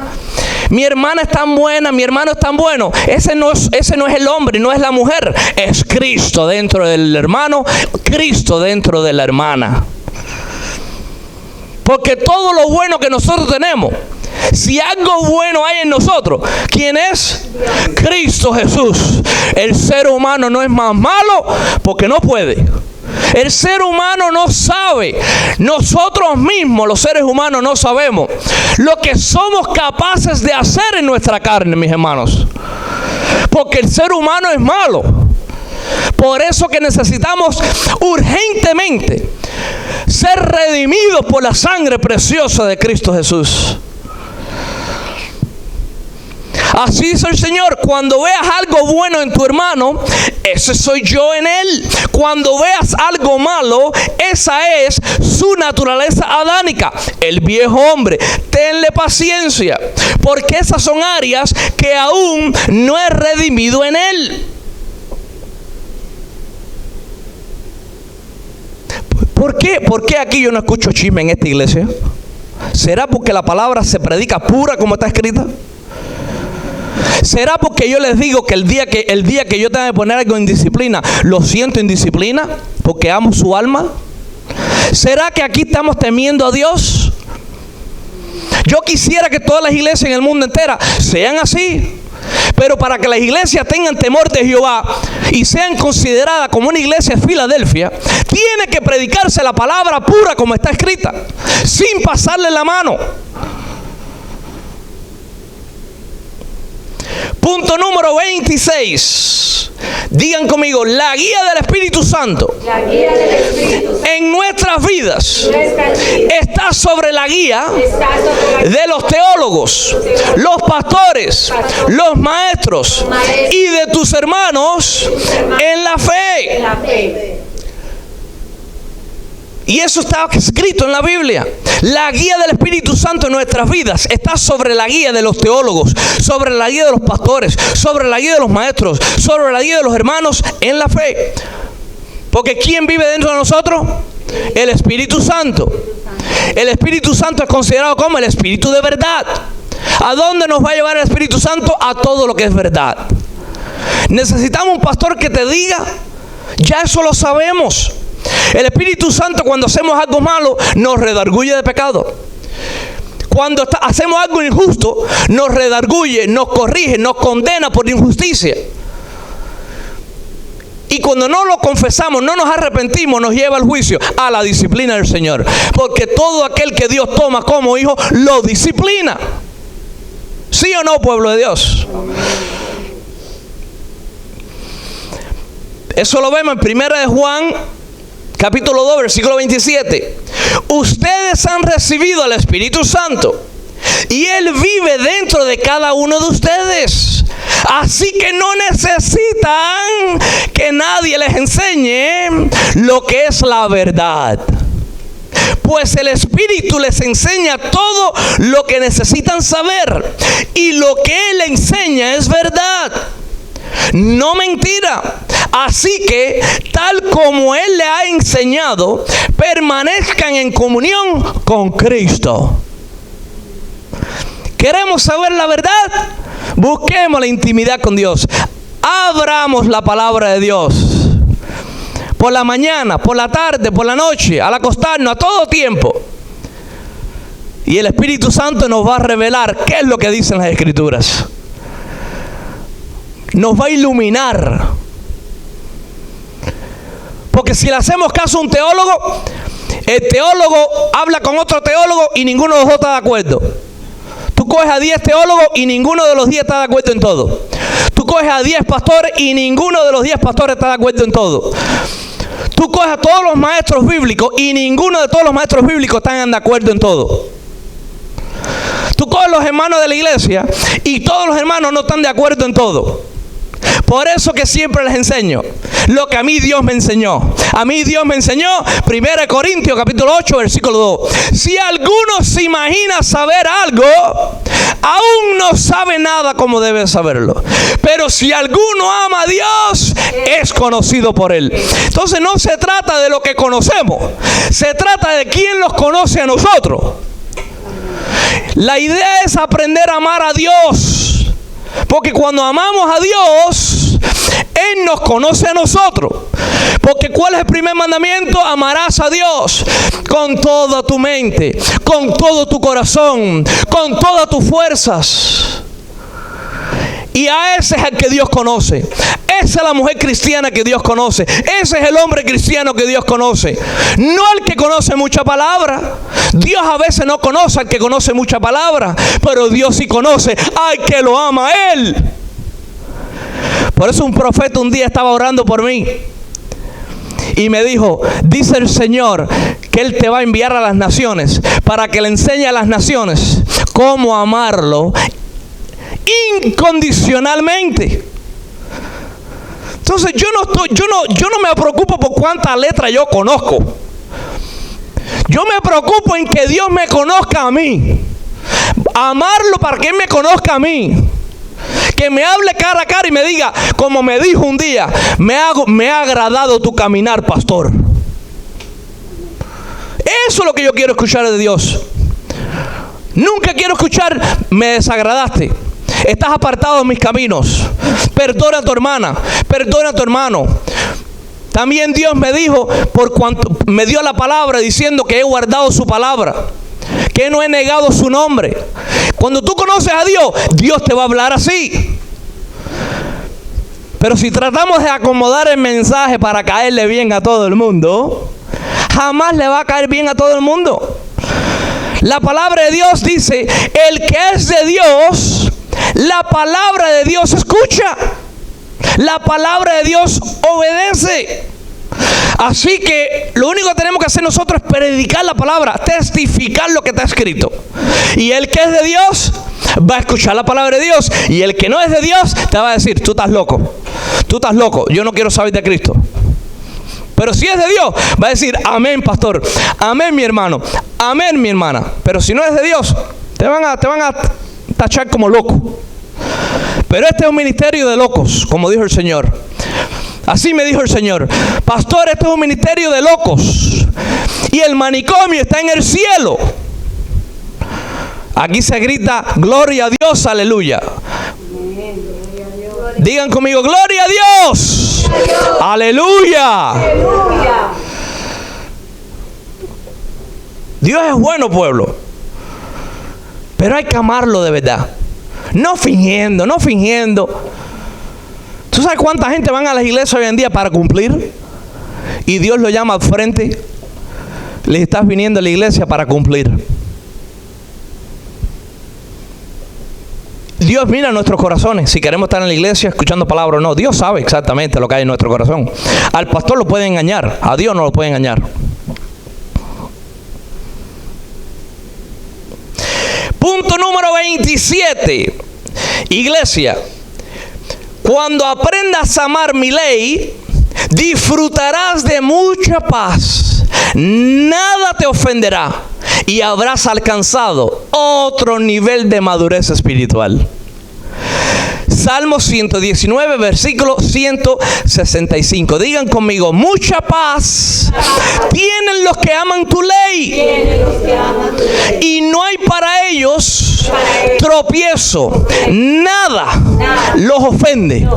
mi hermana es tan buena, mi hermano es tan bueno. Ese no es el hombre, no es la mujer. Es Cristo dentro del hermano, Cristo dentro de la hermana. Porque todo lo bueno que nosotros tenemos Si algo bueno hay en nosotros, ¿quién es? Cristo Jesús. El ser humano no es más malo porque no puede. El ser humano no sabe. Nosotros mismos, los seres humanos, no sabemos lo que somos capaces de hacer en nuestra carne, mis hermanos. Porque el ser humano es malo. Por eso que necesitamos urgentemente ser redimidos por la sangre preciosa de Cristo Jesús. Así dice el Señor: cuando veas algo bueno en tu hermano, ese soy yo en él. Cuando veas algo malo, esa es su naturaleza adánica, el viejo hombre. Tenle paciencia, porque esas son áreas que aún no he redimido en él. ¿Por qué aquí yo no escucho chisme en esta iglesia? ¿Será porque la palabra se predica pura como está escrita? ¿Será porque yo les digo que el día que yo tenga que poner algo en disciplina, lo siento en disciplina porque amo su alma? ¿Será que aquí estamos temiendo a Dios? Yo quisiera que todas las iglesias en el mundo entera sean así. Pero para que las iglesias tengan temor de Jehová y sean consideradas como una iglesia de Filadelfia, tiene que predicarse la palabra pura como está escrita, sin pasarle la mano. Punto número 26. Digan conmigo: la guía del Espíritu Santo, en nuestras vidas está sobre la guía de los teólogos, los pastores, los maestros y de tus hermanos en la fe. Y eso está escrito en la Biblia. La guía del Espíritu Santo en nuestras vidas está sobre la guía de los teólogos, sobre la guía de los pastores, sobre la guía de los maestros, sobre la guía de los hermanos en la fe. Porque ¿quién vive dentro de nosotros? El Espíritu Santo. El Espíritu Santo es considerado como el Espíritu de verdad. ¿A dónde nos va a llevar el Espíritu Santo? A todo lo que es verdad. Necesitamos un pastor que te diga: ya eso lo sabemos. El Espíritu Santo, cuando hacemos algo malo, nos redarguye de pecado. Cuando hacemos algo injusto, nos redarguye, nos corrige, nos condena por injusticia. Y cuando no lo confesamos, no nos arrepentimos, nos lleva al juicio, a la disciplina del Señor. Porque todo aquel que Dios toma como hijo, lo disciplina. ¿Sí o no, pueblo de Dios? Eso lo vemos en 1 de Juan, capítulo 2, versículo 27. Ustedes han recibido al Espíritu Santo y Él vive dentro de cada uno de ustedes. Así que no necesitan que nadie les enseñe lo que es la verdad. Pues el Espíritu les enseña todo lo que necesitan saber. Y lo que Él enseña es verdad, no mentira. Así que, tal como Él le ha enseñado, permanezcan en comunión con Cristo. ¿Queremos saber la verdad? Busquemos la intimidad con Dios. Abramos la palabra de Dios. Por la mañana, por la tarde, por la noche, al acostarnos, a todo tiempo. Y el Espíritu Santo nos va a revelar qué es lo que dicen las Escrituras. Nos va a iluminar. Porque si le hacemos caso a un teólogo, el teólogo habla con otro teólogo y ninguno de los dos está de acuerdo. Tú coges a 10 teólogos y ninguno de los 10 está de acuerdo en todo. Tú coges a 10 pastores y ninguno de los 10 pastores está de acuerdo en todo. Tú coges a todos los maestros bíblicos y ninguno de todos los maestros bíblicos están de acuerdo en todo. Tú coges a los hermanos de la iglesia y todos los hermanos no están de acuerdo en todo. Por eso que siempre les enseño lo que a mí Dios me enseñó. A mí Dios me enseñó 1 Corintios capítulo 8 versículo 2. Si alguno se imagina saber algo, aún no sabe nada como debe saberlo. Pero si alguno ama a Dios, es conocido por Él. Entonces no se trata de lo que conocemos, se trata de quién los conoce a nosotros. La idea es aprender a amar a Dios. Porque cuando amamos a Dios, Él nos conoce a nosotros. Porque ¿cuál es el primer mandamiento? Amarás a Dios con toda tu mente, con todo tu corazón, con todas tus fuerzas. Y a ese es el que Dios conoce. Esa es la mujer cristiana que Dios conoce. Ese es el hombre cristiano que Dios conoce. No el que conoce mucha palabra. Dios a veces no conoce al que conoce mucha palabra, pero Dios sí conoce al que lo ama a Él. Por eso un profeta un día estaba orando por mí y me dijo: dice el Señor que Él te va a enviar a las naciones para que le enseñe a las naciones cómo amarlo incondicionalmente. Entonces yo no me preocupo por cuántas letras yo conozco. Yo me preocupo en que Dios me conozca a mí. Amarlo para que Él me conozca a mí. Que me hable cara a cara y me diga, como me dijo un día: me ha agradado tu caminar, pastor. Eso es lo que yo quiero escuchar de Dios. Nunca quiero escuchar: me desagradaste, estás apartado de mis caminos, perdona a tu hermana, perdona a tu hermano. También Dios me dijo, por cuanto me dio la palabra diciendo que he guardado su palabra, que no he negado su nombre. Cuando tú conoces a Dios, Dios te va a hablar así. Pero si tratamos de acomodar el mensaje para caerle bien a todo el mundo, jamás le va a caer bien a todo el mundo. La palabra de Dios dice: el que es de Dios, la palabra de Dios escucha. La palabra de Dios obedece. Así que lo único que tenemos que hacer nosotros es predicar la palabra, testificar lo que está escrito. Y el que es de Dios va a escuchar la palabra de Dios. Y el que no es de Dios te va a decir: tú estás loco, tú estás loco, yo no quiero saber de Cristo. Pero si es de Dios, va a decir: amén, pastor, amén, mi hermano, amén, mi hermana. Pero si no es de Dios, te van a tachar como loco. Pero este es un ministerio de locos, como dijo el Señor. Así me dijo el Señor: pastor, este es un ministerio de locos y el manicomio está en el cielo. Aquí se grita: gloria a Dios, aleluya. Digan conmigo: gloria a Dios, aleluya. Dios es bueno, pueblo, pero hay que amarlo de verdad. No fingiendo, no fingiendo. ¿Tú sabes cuánta gente van a las iglesias hoy en día para cumplir? Y Dios lo llama al frente. Le estás viniendo a la iglesia para cumplir. Dios mira nuestros corazones, si queremos estar en la iglesia escuchando palabra o no. Dios sabe exactamente lo que hay en nuestro corazón. Al pastor lo pueden engañar, a Dios no lo pueden engañar. Punto número 27. Iglesia, cuando aprendas a amar mi ley, disfrutarás de mucha paz. Nada te ofenderá y habrás alcanzado otro nivel de madurez espiritual. Salmo 119, versículo 165. Digan conmigo: mucha paz tienen los que aman tu ley, y no hay para ellos tropiezo. Nada los ofende.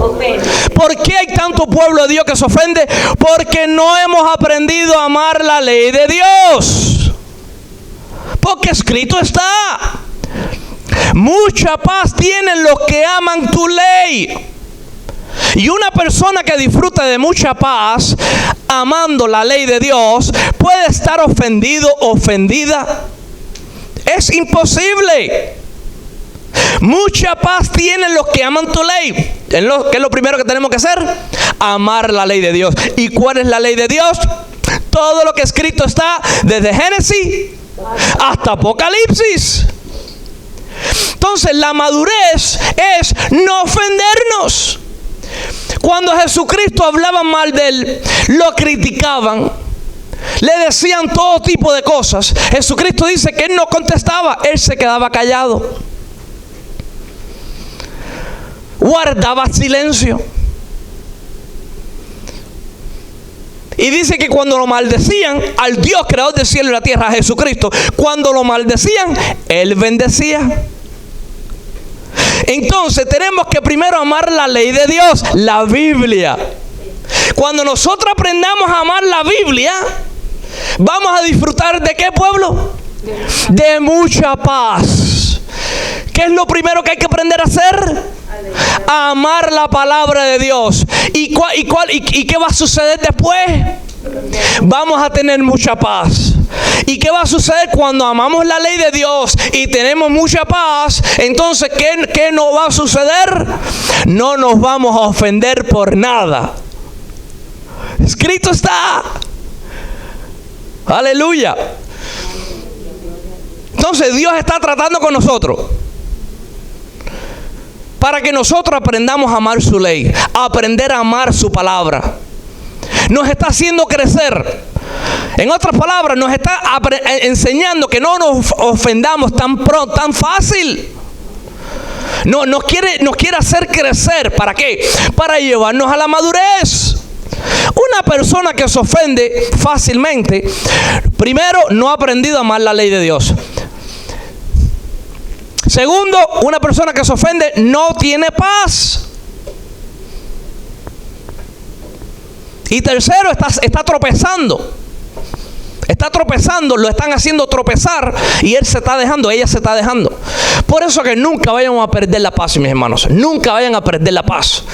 ¿Por qué hay tanto pueblo de Dios que se ofende? Porque no hemos aprendido a amar la ley de Dios. Porque escrito está: mucha paz tienen los que aman tu ley. Y una persona que disfruta de mucha paz, amando la ley de Dios, puede estar ofendido, ofendida. Es imposible. Mucha paz tienen los que aman tu ley. ¿Qué es lo primero que tenemos que hacer? Amar la ley de Dios. ¿Y cuál es la ley de Dios? Todo lo que escrito está desde Génesis hasta Apocalipsis. Entonces la madurez es no ofendernos. Cuando Jesucristo hablaba mal de él, lo criticaban, le decían todo tipo de cosas. Jesucristo dice que él no contestaba, él se quedaba callado, guardaba silencio. Y dice que cuando lo maldecían, al Dios creador del cielo y la tierra, a Jesucristo, cuando lo maldecían, él bendecía. Entonces tenemos que primero amar la ley de Dios, la Biblia. Cuando nosotros aprendamos a amar la Biblia, vamos a disfrutar ¿de qué, pueblo? De mucha paz. ¿Qué es lo primero que hay que aprender a hacer? A amar la palabra de Dios. ¿Y qué va a suceder después? Vamos a tener mucha paz. ¿Y qué va a suceder cuando amamos la ley de Dios y tenemos mucha paz? Entonces, ¿qué no va a suceder? No nos vamos a ofender por nada. Escrito está. Aleluya. Entonces Dios está tratando con nosotros para que nosotros aprendamos a amar su ley, a aprender a amar su palabra. Nos está haciendo crecer. En otras palabras, nos está enseñando que no nos ofendamos tan fácil. Nos quiere hacer crecer. ¿Para qué? Para llevarnos a la madurez. Una persona que se ofende fácilmente, primero, no ha aprendido a amar la ley de Dios. Segundo, una persona que se ofende no tiene paz. Y tercero, está tropezando. Está tropezando, lo están haciendo tropezar y él se está dejando, ella se está dejando. Por eso que nunca vayan a perder la paz, mis hermanos. Nunca vayan a perder la paz.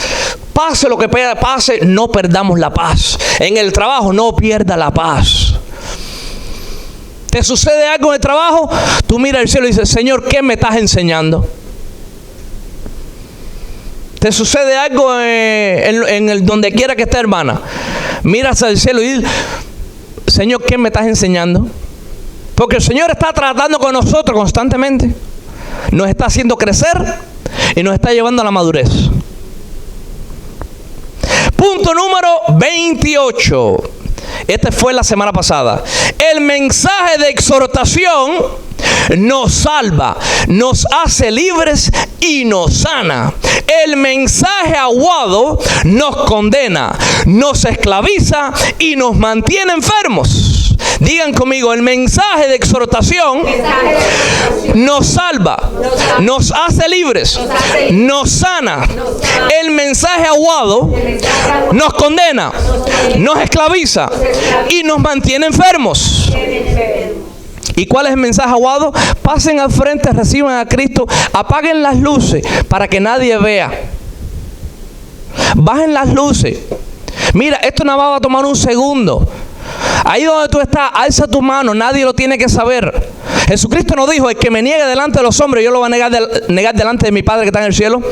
Pase lo que pase, no perdamos la paz. En el trabajo, no pierda la paz. ¿Te sucede algo en el trabajo? Tú miras al cielo y dices, Señor, ¿qué me estás enseñando? ¿Te sucede algo en donde quiera que esté, hermana? Miras al cielo y dices, Señor, ¿qué me estás enseñando? Porque el Señor está tratando con nosotros constantemente. Nos está haciendo crecer y nos está llevando a la madurez. Punto número 28. Este fue la semana pasada. El mensaje de exhortación nos salva, nos hace libres y nos sana. El mensaje aguado nos condena, nos esclaviza y nos mantiene enfermos. Digan conmigo, el mensaje de exhortación nos salva, nos hace libres, nos sana. El mensaje aguado nos condena, nos esclaviza y nos mantiene enfermos. ¿Y cuál es el mensaje aguado? Pasen al frente, reciban a Cristo, apaguen las luces para que nadie vea. Bajen las luces. Mira, esto no va a tomar un segundo. Ahí donde tú estás, alza tu mano, nadie lo tiene que saber. Jesucristo nos dijo, el que me niegue delante de los hombres, yo lo voy a negar delante de mi Padre que está en el cielo.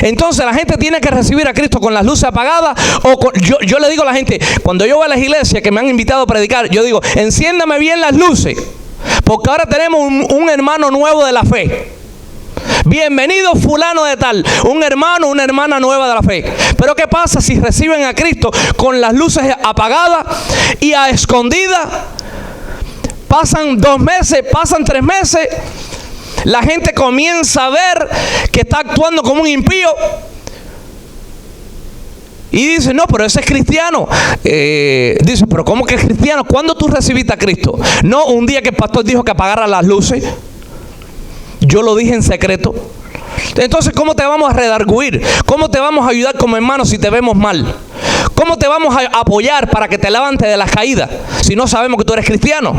Entonces la gente tiene que recibir a Cristo con las luces apagadas. Yo le digo a la gente, cuando yo voy a las iglesias que me han invitado a predicar, yo digo, enciéndame bien las luces, porque ahora tenemos un hermano nuevo de la fe. Bienvenido fulano de tal, un hermano, una hermana nueva de la fe. Pero ¿qué pasa si reciben a Cristo con las luces apagadas y a escondidas? Pasan 2 meses, pasan 3 meses, la gente comienza a ver que está actuando como un impío y dice, no, pero ese es cristiano. Dice, pero ¿cómo que es cristiano? ¿Cuándo tú recibiste a Cristo? No, un día que el pastor dijo que apagara las luces. Yo lo dije en secreto. Entonces, ¿cómo te vamos a redarguir? ¿Cómo te vamos a ayudar como hermanos si te vemos mal? ¿Cómo te vamos a apoyar para que te levantes de las caídas si no sabemos que tú eres cristiano?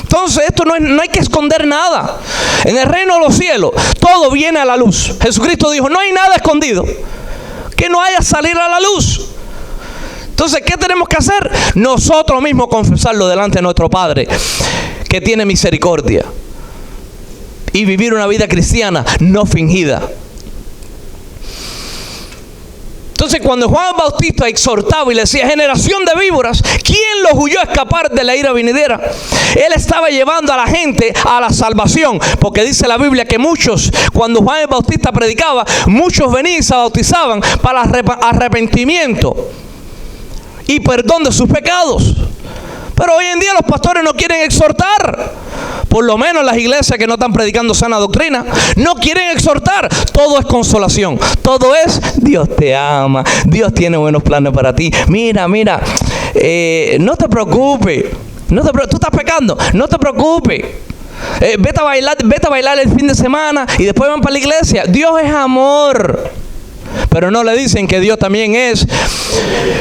Entonces, esto no hay que esconder nada. En el reino de los cielos, todo viene a la luz. Jesucristo dijo, no hay nada escondido que no haya salir a la luz. Entonces, ¿qué tenemos que hacer? Nosotros mismos confesarlo delante de nuestro Padre, que tiene misericordia. Y vivir una vida cristiana no fingida. Entonces, cuando Juan Bautista exhortaba y le decía, generación de víboras, ¿quién los huyó a escapar de la ira venidera? Él estaba llevando a la gente a la salvación, porque dice la Biblia que muchos, cuando Juan Bautista predicaba, muchos venían y se bautizaban para arrepentimiento y perdón de sus pecados. Pero hoy en día los pastores no quieren exhortar. Por lo menos las iglesias que no están predicando sana doctrina no quieren exhortar. Todo es consolación. Todo es Dios te ama. Dios tiene buenos planes para ti. Mira, no te preocupes. Tú estás pecando. No te preocupes. Vete a bailar el fin de semana y después van para la iglesia. Dios es amor. Pero no le dicen que Dios también es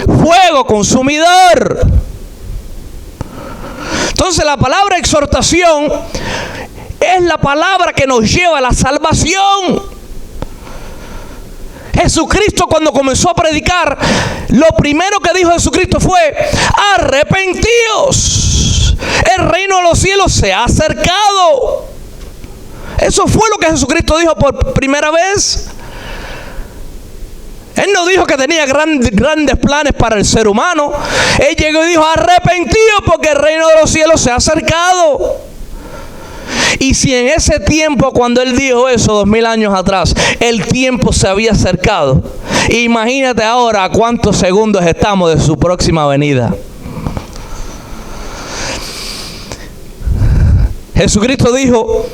fuego consumidor. Entonces la palabra exhortación es la palabra que nos lleva a la salvación. Jesucristo, cuando comenzó a predicar, lo primero que dijo Jesucristo fue: arrepentíos, el reino de los cielos se ha acercado. Eso fue lo que Jesucristo dijo por primera vez. Él no dijo que tenía grandes planes para el ser humano. Él llegó y dijo: arrepentíos, porque el reino de los cielos se ha acercado. Y si en ese tiempo, cuando Él dijo eso 2000 años atrás, el tiempo se había acercado, imagínate ahora a cuántos segundos estamos de su próxima venida. Jesucristo dijo: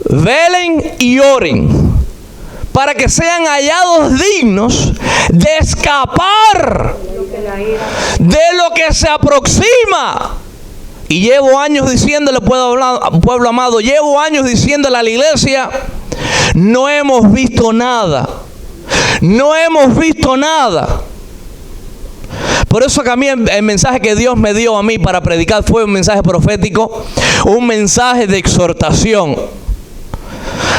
velen y oren para que sean hallados dignos de escapar de lo que se aproxima. Y llevo años diciéndole, pueblo amado, llevo años diciéndole a la iglesia: no hemos visto nada. No hemos visto nada. Por eso que a mí el mensaje que Dios me dio a mí para predicar fue un mensaje profético, un mensaje de exhortación.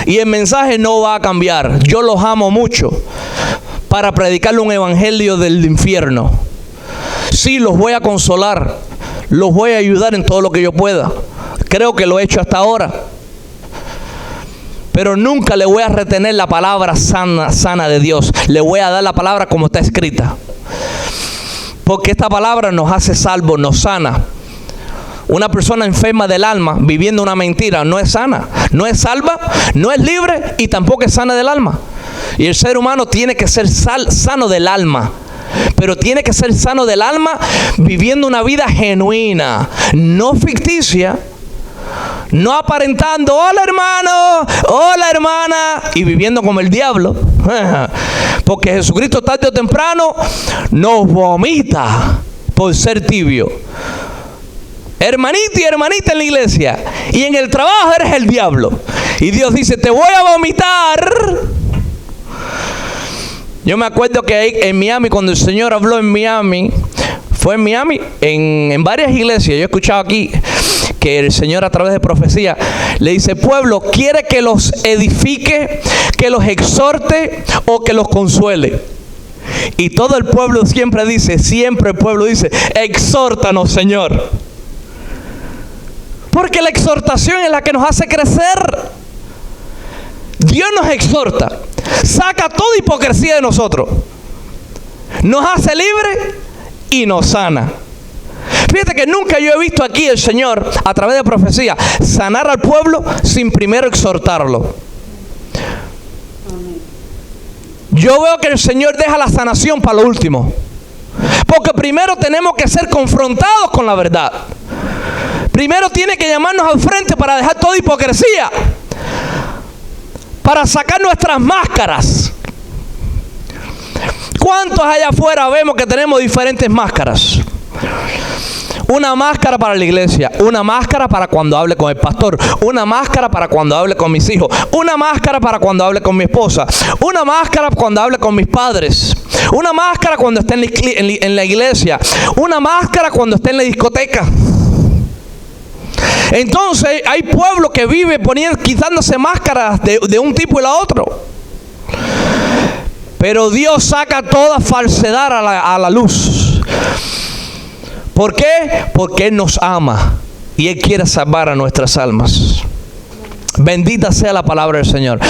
Y el mensaje no va a cambiar. Yo los amo mucho para predicarle un evangelio del infierno. Sí, los voy a consolar, los voy a ayudar en todo lo que yo pueda. Creo que lo he hecho hasta ahora. Pero nunca le voy a retener la palabra sana de Dios. Le voy a dar la palabra como está escrita. Porque esta palabra nos hace salvos, nos sana. Una persona enferma del alma, viviendo una mentira, no es sana, no es salva, no es libre y tampoco es sana del alma. Y el ser humano tiene que ser sano del alma. Pero tiene que ser sano del alma viviendo una vida genuina, no ficticia, no aparentando: hola hermano, hola hermana, y viviendo como el diablo. Porque Jesucristo tarde o temprano nos vomita por ser tibio. Hermanito y hermanita en la iglesia, y en el trabajo eres el diablo. Y Dios dice: te voy a vomitar. Yo me acuerdo que en Miami, cuando el Señor habló en Miami, fue en Miami, en varias iglesias. Yo he escuchado aquí que el Señor, a través de profecía, le dice: pueblo, ¿quiere que los edifique, que los exhorte o que los consuele? Y todo el pueblo siempre el pueblo dice: exhórtanos, Señor. Porque la exhortación es la que nos hace crecer. Dios nos exhorta, saca toda hipocresía de nosotros, nos hace libre y nos sana. Fíjate que nunca yo he visto aquí el Señor, a través de profecía, sanar al pueblo sin primero exhortarlo. Yo veo que el Señor deja la sanación para lo último, porque primero tenemos que ser confrontados con la verdad. Primero tiene que llamarnos al frente para dejar toda hipocresía, para sacar nuestras máscaras. ¿Cuántos allá afuera vemos que tenemos diferentes máscaras? Una máscara para la iglesia, una máscara para cuando hable con el pastor, una máscara para cuando hable con mis hijos, una máscara para cuando hable con mi esposa, una máscara cuando hable con mis padres, una máscara cuando esté en la iglesia, una máscara cuando esté en la discoteca. Entonces hay pueblo que vive quitándose máscaras de un tipo y la otro. Pero Dios saca toda falsedad a la luz. ¿Por qué? Porque Él nos ama y Él quiere salvar a nuestras almas. Bendita sea la palabra del Señor.